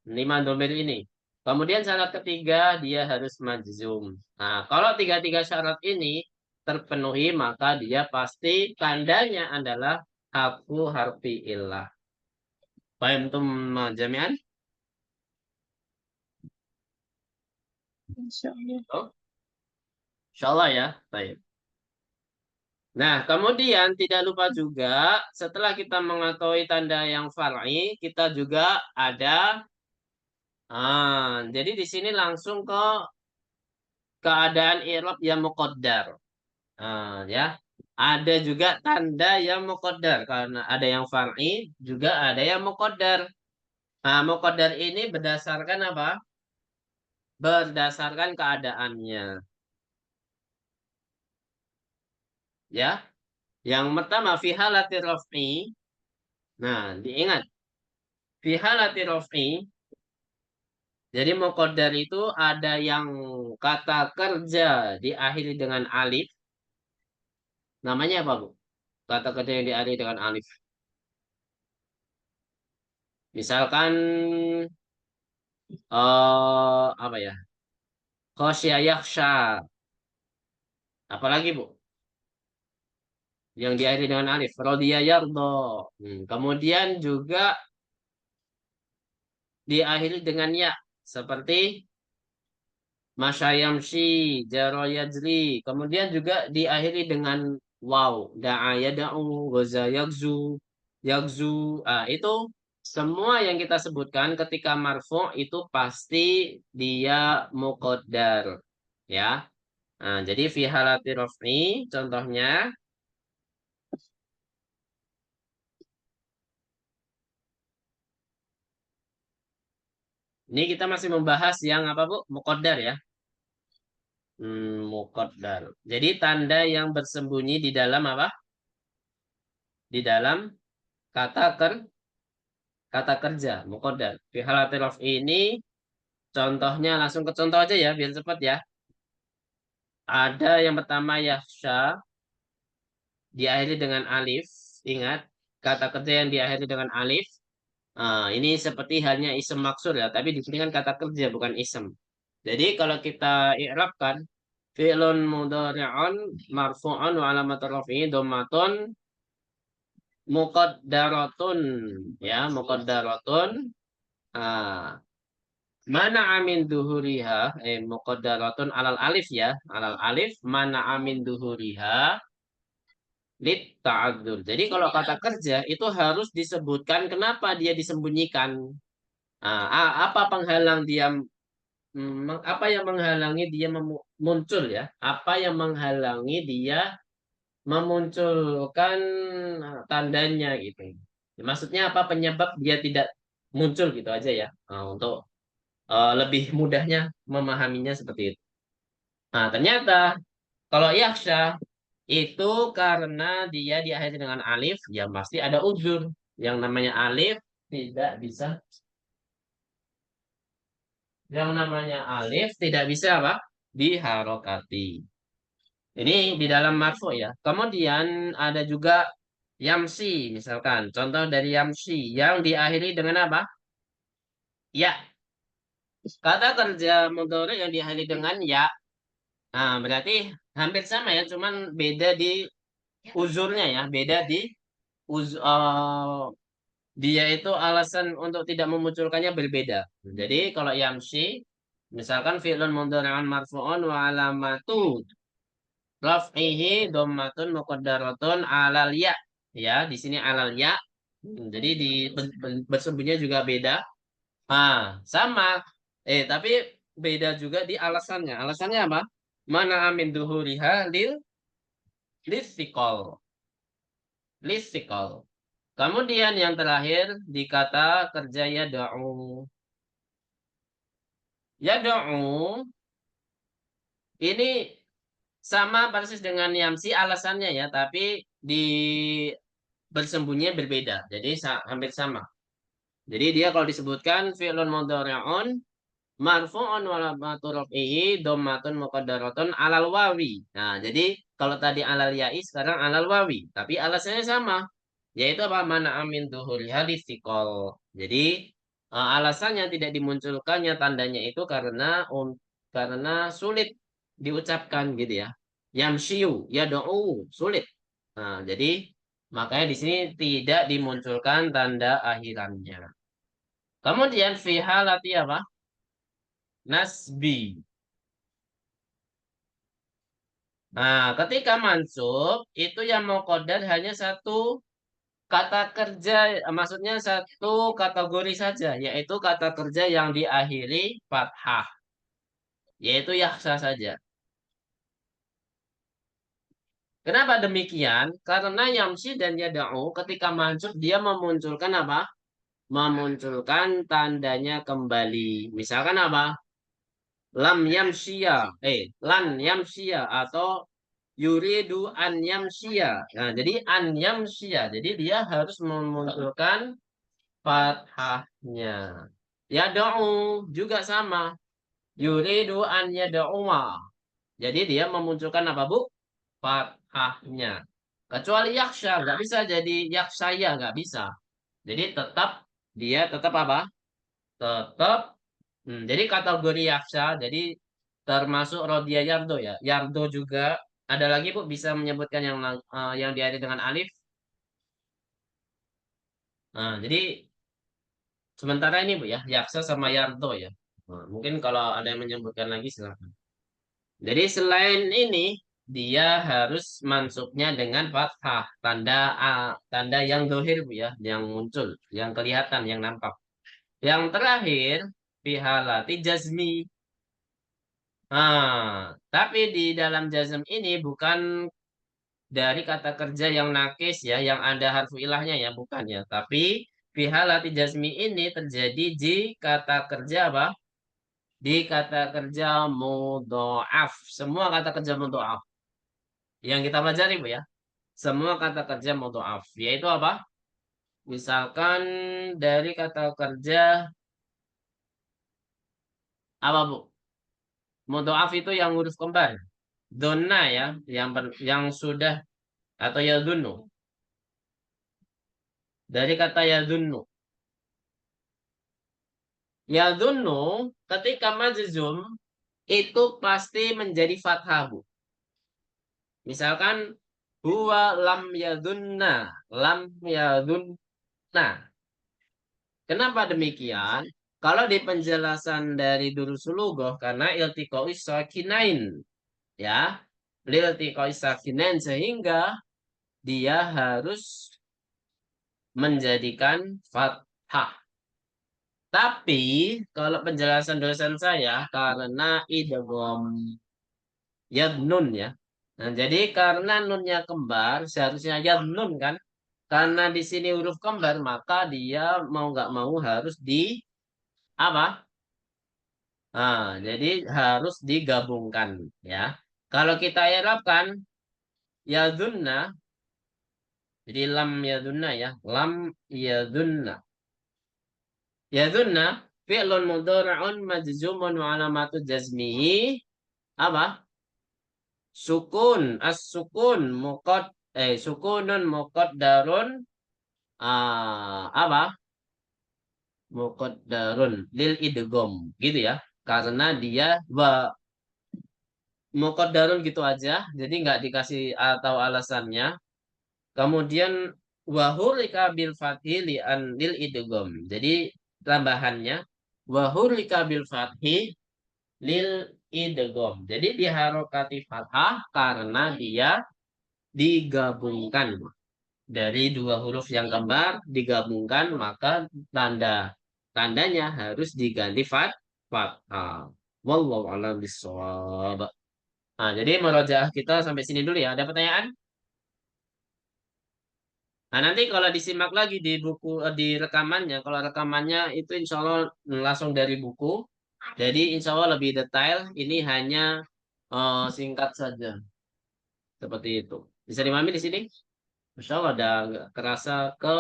5 domir ini. Kemudian syarat ketiga dia harus majzum. Nah, kalau tiga-tiga syarat ini terpenuhi maka dia pasti tandanya adalah hafu harfi illah. Paham tuh jami'an? Insya Allah. Oh, insyaallah ya. Baik. Nah, kemudian tidak lupa juga setelah kita mengetahui tanda yang far'i, kita juga ada jadi di sini langsung ke keadaan i'rab yang muqaddar. Ya. Ada juga tanda yang muqaddar karena ada yang far'i juga ada yang muqaddar. Nah, muqaddar ini berdasarkan apa? Berdasarkan keadaannya. Ya. Yang pertama fi halati raf'i. Nah, diingat fi halati raf'i. Jadi muqaddar itu ada yang kata kerja diakhiri dengan alif. Namanya apa, Bu? Kata kerja yang diakhiri dengan alif. Misalkan apa ya? Khosya yakhsha. Apalagi, Bu? Yang diakhiri dengan alif. Rodiya yardo. Kemudian juga diakhiri dengan ya. Seperti masyayamshi, jaro yajri. Kemudian juga diakhiri dengan waw. Da'a yada'u, goza yakzu, yakzu. Itu semua yang kita sebutkan ketika marfu itu pasti dia muqaddar. Ya. Nah, jadi fi halati raf'i contohnya ini kita masih membahas yang apa Bu? Muqaddar ya. Muqaddar. Jadi tanda yang bersembunyi di dalam apa? Di dalam kata kata kerja muqaddar. Fi halatil raf'i ini Contohnya langsung ke contoh aja ya, biar cepat ya. Ada yang pertama yakhsha, diakhiri dengan alif. Ingat, kata kerja yang diakhiri dengan alif. Ini seperti halnya isem maksur ya, tapi di sini kan kata kerja bukan isem. Jadi kalau kita i'rabkan fi'lun mudhari'un marfu'un wa alamatur raf'ihi dhammatun muqaddaratun ya, muqaddaratun. Ah, mana amin duhuriha muqaddaratun alal alif ya, alal alif mana amin duhuriha lit ta'adzur. Jadi kalau kata kerja itu harus disebutkan kenapa dia disembunyikan. Apa penghalang dia apa yang menghalangi dia muncul ya? Apa yang menghalangi dia memunculkan tandanya gitu. Maksudnya apa penyebab dia tidak muncul gitu aja ya. Untuk lebih mudahnya memahaminya seperti itu. Nah, ternyata kalau yaksha itu karena dia diakhiri dengan alif, ya pasti ada uzur. Yang namanya alif tidak bisa, yang namanya alif tidak bisa apa? Diharokati. Ini di dalam marfu ya. Kemudian ada juga yamsi misalkan. Contoh dari yamsi yang diakhiri dengan apa? Ya. Kata kerja mudhari yang diakhiri dengan ya. Nah, berarti hampir sama ya, cuman beda di uzurnya ya, beda di dia itu alasan untuk tidak memunculkannya berbeda. Jadi kalau yamsi misalkan fi'lun mudhari'un marfu'un wa alamatu raf'ihi dhammatun muqaddaratun alal ya. Ya, di sini alal ya. Jadi di bersembunyinya juga beda. Sama. Tapi beda juga di alasannya. Alasannya apa? Mana amin duhuriha lisikol. Lisikol. Kemudian yang terakhir di kata kerja yada'u. Yada'u ini sama persis dengan yamsi alasannya ya, tapi di bersembunyinya berbeda. Jadi hampir sama. Jadi dia kalau disebutkan fi'lun mudhari'un marfu'un wa alamatu raf'ihi dhammatun muqaddaratun alal wawi. Nah, jadi kalau tadi alal ya'i sekarang alal wawi, tapi alasannya sama. Yaitu apa? Mana amin dhuhuri halistiqol. Jadi alasannya tidak dimunculkannya tandanya itu karena sulit diucapkan gitu ya. Yamshiyu, yad'u, sulit. Nah, jadi makanya di sini tidak dimunculkan tanda akhirannya. Kemudian fi halati apa? Nasbi. Nah, ketika mansub itu yang mau kodar hanya satu kata kerja, maksudnya satu kategori saja, yaitu kata kerja yang diakhiri fathah, yaitu yaksa saja. Kenapa demikian? Karena yamsi dan yada'u ketika mansub dia memunculkan apa? Memunculkan tandanya kembali. Misalkan apa? Lam yamsiya, lan yamsiya atau yuridu an yamsiya. Nah, jadi an yamsiya. Jadi dia harus memunculkan fathahnya. Yada'u juga sama. Yuridu an yada'uma. Jadi dia memunculkan apa, Bu? Fathahnya. Kecuali yaksha, nggak bisa jadi yaksaya, nggak bisa. Jadi dia tetap apa? Tetap. Jadi kategori yaksha, jadi termasuk Rodia Yardo ya. Yardo juga ada lagi Bu bisa menyebutkan yang diakhiri dengan alif. Nah, jadi sementara ini Bu ya, Yaksa sama Yardo ya. Nah, mungkin kalau ada yang menyebutkan lagi silakan. Jadi selain ini dia harus mansubnya dengan fathah, tanda yang dohir Bu ya, yang muncul, yang kelihatan, yang nampak. Yang terakhir fihalati jazmi. Tapi di dalam jazm ini bukan dari kata kerja yang nakis ya, yang ada harfu ilahnya ya, bukan ya. Tapi fihalati jazmi ini terjadi di kata kerja apa? Di kata kerja mudho'af. Semua kata kerja mudho'af. Yang kita pelajari Bu ya. Semua kata kerja mudho'af. Yaitu apa? Misalkan dari kata kerja Apa Bu? Mudhoaf itu yang huruf kembar. Donna ya, yang sudah atau yadunnu. Dari kata yadunnu. Yadunnu ketika majzum itu pasti menjadi fathah Bu. Misalkan huwa lam yadunna, lam yadunna. Kenapa demikian? Kalau di penjelasan dari Durusulugoh karena iltiqoi sakinain ya, iltiqoi sakinain sehingga dia harus menjadikan fathah. Tapi kalau penjelasan dosen saya karena idgham yadnun ya. Nah, jadi karena nunnya kembar seharusnya yadnun kan. Karena di sini huruf kembar maka dia mau nggak mau harus di apa? Nah, jadi harus digabungkan ya. Kalau kita i'rabkan yadunna, jadi lam yadunna ya, lam yadunna. Yadunna fi'lun mudhari'un majzumun wa alamatu jazmihi apa? Sukun, as-sukun sukunun muqaddarun apa? Muqaddarun lil idgham gitu ya. Karena dia muqaddarun gitu aja, jadi nggak dikasih atau alasannya. Kemudian wahurika bil fathi li an lil idgham. Jadi tambahannya wahurika bil fathi lil idgham. Jadi diharokati fathah karena dia digabungkan dari dua huruf yang kembar digabungkan maka tandanya harus diganti fathah. Wallahu a'lam bishawab. Nah, jadi murojaah kita sampai sini dulu ya. Ada pertanyaan? Nah, nanti kalau disimak lagi di buku, di rekamannya, kalau rekamannya itu insya Allah langsung dari buku. Jadi insya Allah lebih detail. Ini hanya singkat saja. Seperti itu. Bisa dimami di sini? Insya Allah udah nggak kerasa ke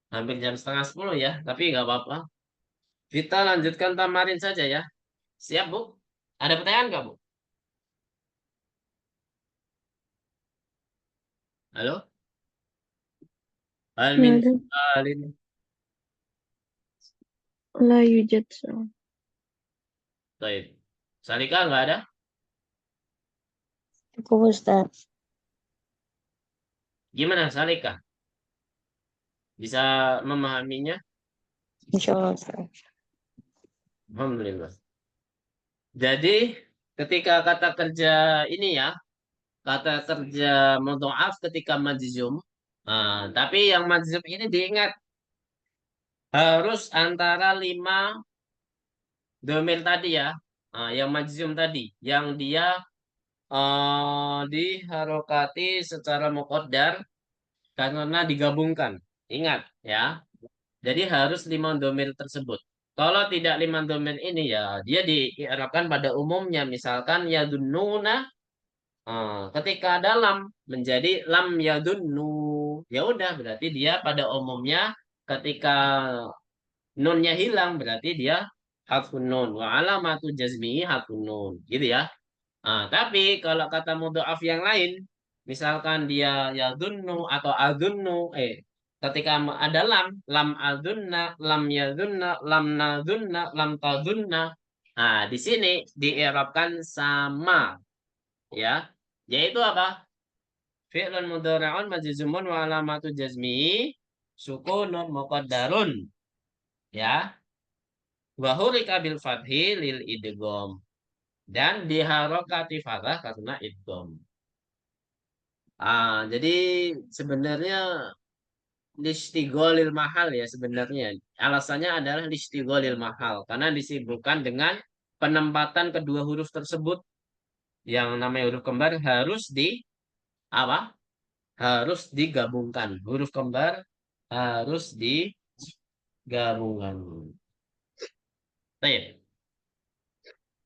hampir jam setengah 10 ya. Tapi nggak apa-apa. Kita lanjutkan tamarin saja ya. Siap, Bu? Ada pertanyaan nggak, Bu? Halo? nggak Almin ada. Alin. La yujad soal. Baik. Salika nggak ada? Cukup Ustaz. Gimana Salika? Bisa memahaminya? Insya Allah Ustaz. Alhamdulillah. Jadi ketika kata kerja ini ya, kata kerja mudha'af ketika majzum. Tapi yang majzum ini diingat harus antara 5 domir tadi ya. Yang majzum tadi, yang dia diharokati secara muqaddar karena digabungkan. Ingat ya. Jadi harus 5 domir tersebut. Kalau tidak 5 domir ini ya dia diarahkan pada umumnya. Misalkan yadunnuna ketika ada lam menjadi lam yadunnu. Ya udah berarti dia pada umumnya ketika nunnya hilang berarti dia harfun nun. Wa alamatu jazmihi harfun nun. Gitu ya. Tapi kalau kata mudha'af yang lain, misalkan dia yadunnu atau adunnu, ketika ada lam adunna, lam yadunna, lam nadunna, lam tadunna. Di sini diirabkan sama, ya, yaitu apa? Fi'lun mudhari'un majzumun wa alamatu jazmihi sukunun muqaddarun, ya. Wa hurika bil fathi lil idgham dan diharokati fathah karena idgham. Jadi sebenarnya listigolil mahal ya sebenarnya. Alasannya adalah listigolil mahal karena disibukkan dengan penempatan kedua huruf tersebut yang namanya huruf kembar harus di apa? Harus digabungkan. Huruf kembar harus digabungkan. Baik.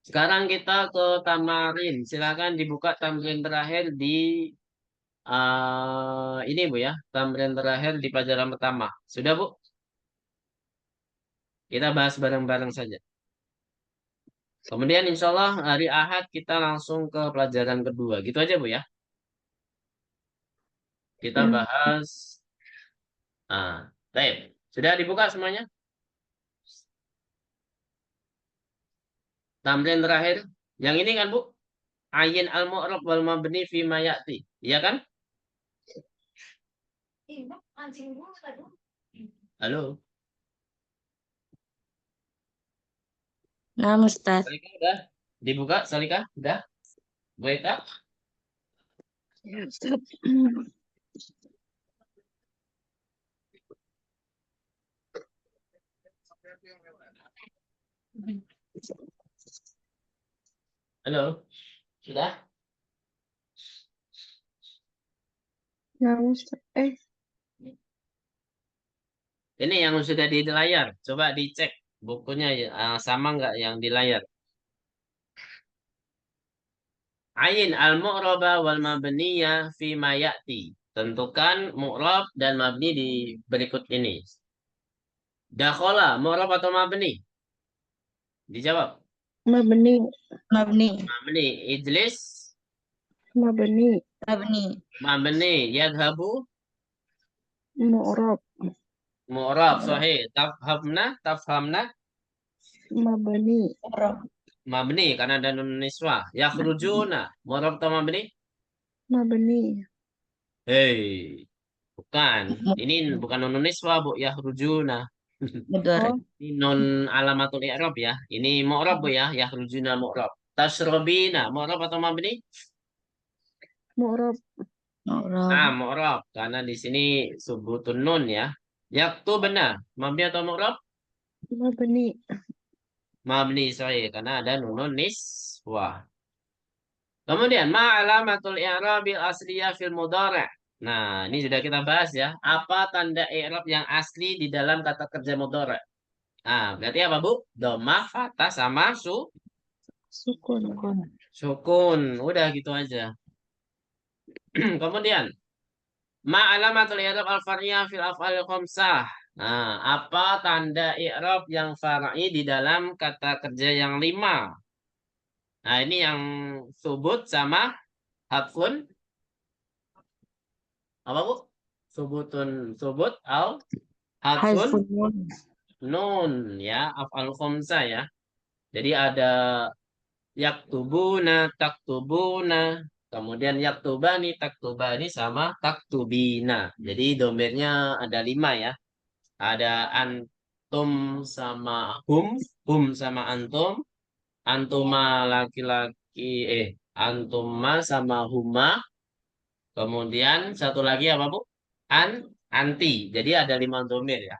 Sekarang kita ke tamarin. Silakan dibuka tamrin terakhir di ini Bu ya, tamrin terakhir di pelajaran pertama. Sudah Bu? Kita bahas bareng-bareng saja. Kemudian insya Allah hari Ahad kita langsung ke pelajaran kedua. Gitu aja Bu ya. Kita Ya. bahas. Baik. Sudah dibuka semuanya? Tamrin terakhir. Yang ini kan Bu? Ayin al-mu'rab wal mabni fi ma ya'ti. Iya kan? Halo. Nah, Ustaz. Salika udah dibuka? Salika udah? Bu Eka? Ya, Ustaz. Halo. Sudah? Ya, Ustaz. Ini yang sudah di layar. Coba dicek bukunya sama nggak yang di layar. Ain al-mu'raba wal mabniya fi ma ya'ti. Tentukan mu'rab dan mabni di berikut ini. Dakhola, mu'rab atau mabni? Dijawab. Mabni. Mabni. Mabni. Ijlis. Mabni. Mabni. Mabni. Yadhabu. Mu'rab. Mu'rab. Sahih. Tafhamna. Tafhamna. Mabni. Mabni. Karena ada nun niswah. Yakhrujuna. Mu'rab atau mabni? Mabni. Hei. Bukan. Ini bukan nun niswah, Bu. Yakhrujuna. Mudhari. Oh, Ini non alamatul i'rab ya. Ini mu'rab Bu ya. Yakhrujuna mu'rab. Tashrobina. Mu'rab atau mabni? mu'rab. Mu'rab. Mu'rab. Karena di sini subutun nun ya. Yaktubna. Mabni atau mu'rab? Mabni. Mabni sahih. Karena ada nunun niswah. Kemudian ma'alamatul i'rabil asliyah fil mudhari'. Nah, ini sudah kita bahas ya. Apa tanda i'rab yang asli di dalam kata kerja mudhari'? Berarti apa, Bu? Dhammah, fathah sama Sukun. sukun. Udah gitu aja. Kemudian ma'alamatul i'rab al-far'iyah fil af'alil khamsah. Nah, apa tanda i'rab yang far'i di dalam kata kerja yang 5? Nah, ini yang subut sama hadfun. Apa, Bu? Subut al hadfun Hazfun nun. nun ya, af'al khamsah ya. Jadi ada yaktubuna, taktubuna, kemudian yaktubani, taktubani sama taktubina. Jadi domirnya ada 5 ya. Ada antum sama hum sama antum, antuma laki-laki, antuma sama huma, kemudian satu lagi apa Bu? Anti. Jadi ada 5 domir ya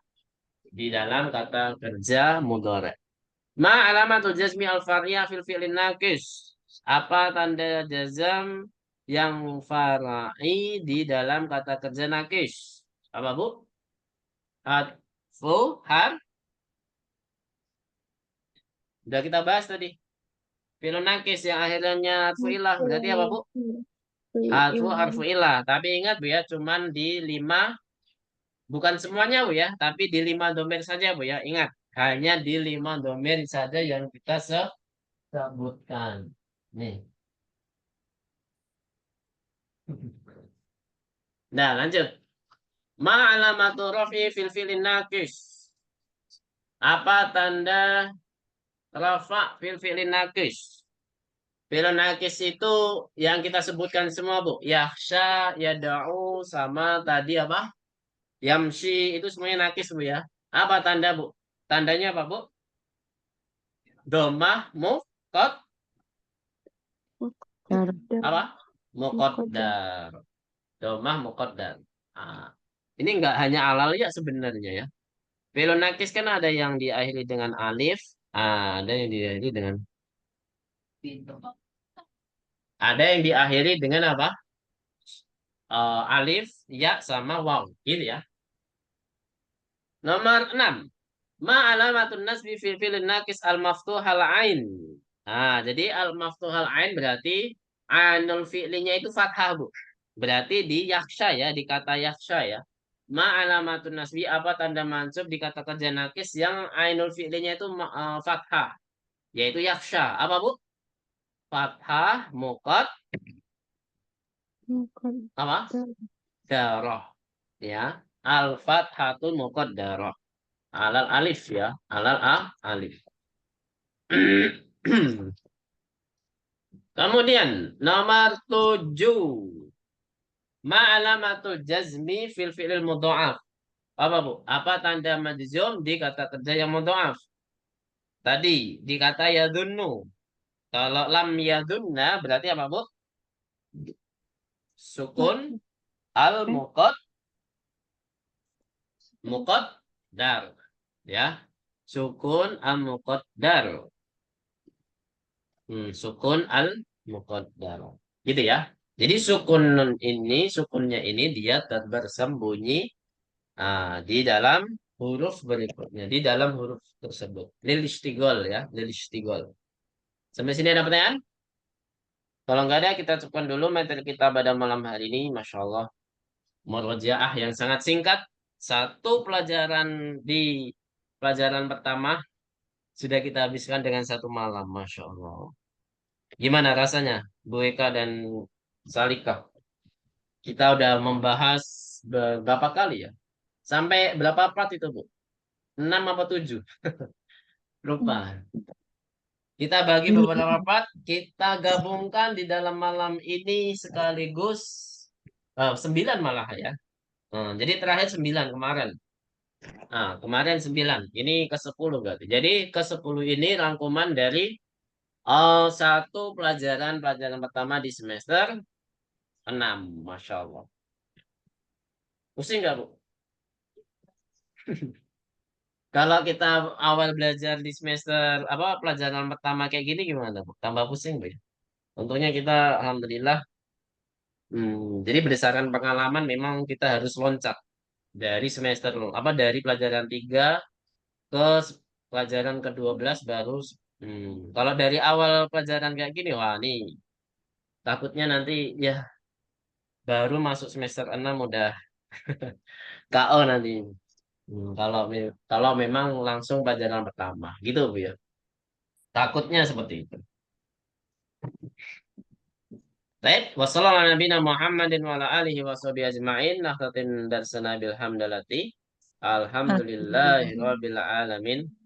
di dalam kata kerja mudhari'. Ma alamatul jazmi al-far'iyah fil fi'lin naqis. Apa tanda jazam yang far'i di dalam kata kerja naqis? Apa Bu? Hadfu har. Udah kita bahas tadi. Fi'lun naqis yang akhirnya hadfu ilah. Berarti apa Bu? Hadfu harfu ilah. Tapi ingat Bu ya, cuman di 5, bukan semuanya Bu ya, tapi di 5 domain saja Bu ya. Ingat, hanya di 5 domain saja yang kita sebutkan. Nih. Nah, lanjut. Ma alamatu rafi fil filin naqis. Apa tanda rafa fil filin naqis? Filin naqis itu yang kita sebutkan semua, Bu. Yakhsha, yada'u, sama tadi apa? Yamshi, itu semuanya naqis, Bu ya. Apa tanda, Bu? Tandanya apa, Bu? Domah, mukot, apa? Muqaddar. Domah, muqaddar. Ini enggak hanya alal ya sebenarnya ya. Velonakis kan ada yang diakhiri dengan alif, ada yang diakhiri dengan apa? Alif, ya sama waw, gitu ya. Nomor 6. Ma alamatun nasbi fil fi'lin nakis al maftuhal ain. Jadi al maftuhal ain berarti ainul fi'linya itu fathah, Bu. Berarti di yaksha ya, di kata yaksha ya. Ma alamatun nasbi, apa tanda mansub di kata kerja nakis yang ainul fi'linya itu fathah. yaitu yakhsha. Apa, Bu? Fathah, muqad, apa? Darah. Ya. Al-fathatul muqaddarah. Alal alif ya. Alif. Kemudian nomor 7. Ma'alamatul jazmi fil fi'il mudha'af. Apa, Bu? Apa tanda majzum di kata kerja yang mudha'af? Tadi di kata yadunnu. Kalau lam yadunna berarti apa, Bu? Sukun al muqaddar. Ya. Sukun al muqaddar. Sukun al muqaddar. Gitu ya. Jadi sukunnya ini dia bersembunyi di dalam huruf berikutnya, di dalam huruf tersebut. Lil istigol ya, lil istigol. Sampai sini ada pertanyaan? Kalau nggak ada, kita cukupkan dulu materi kita pada malam hari ini. Masya Allah, murojaah yang sangat singkat. Satu pelajaran di pelajaran pertama sudah kita habiskan dengan satu malam. Masya Allah. Gimana rasanya, Bu Eka dan Salika? Kita udah membahas berapa kali ya? Sampai berapa part itu, Bu? 6 apa 7? Lupa. Kita bagi beberapa part, kita gabungkan di dalam malam ini sekaligus 9 malah ya. Jadi terakhir 9 kemarin. Kemarin 9. Ini ke-10 berarti. Jadi ke-10 ini rangkuman dari satu pelajaran pertama di semester 6. Masya Allah. Pusing nggak, Bu? Kalau kita awal belajar di semester pelajaran pertama kayak gini gimana, Bu? Tambah pusing, Bu? Untungnya kita alhamdulillah. Jadi berdasarkan pengalaman memang kita harus loncat dari dari pelajaran 3 ke pelajaran ke-12 baru. Kalau dari awal pelajaran kayak gini, wah nih takutnya nanti ya baru masuk semester 6 udah KO nanti. Kalau memang langsung pelajaran pertama gitu, Bu ya. Takutnya seperti itu. Baik, wassalamualaikum warahmatullahi Muhammadin wa ala alihi wa sahbihi ajma'in. Nakhtatin darsana bilhamdalati. Alhamdulillahi rabbil alamin.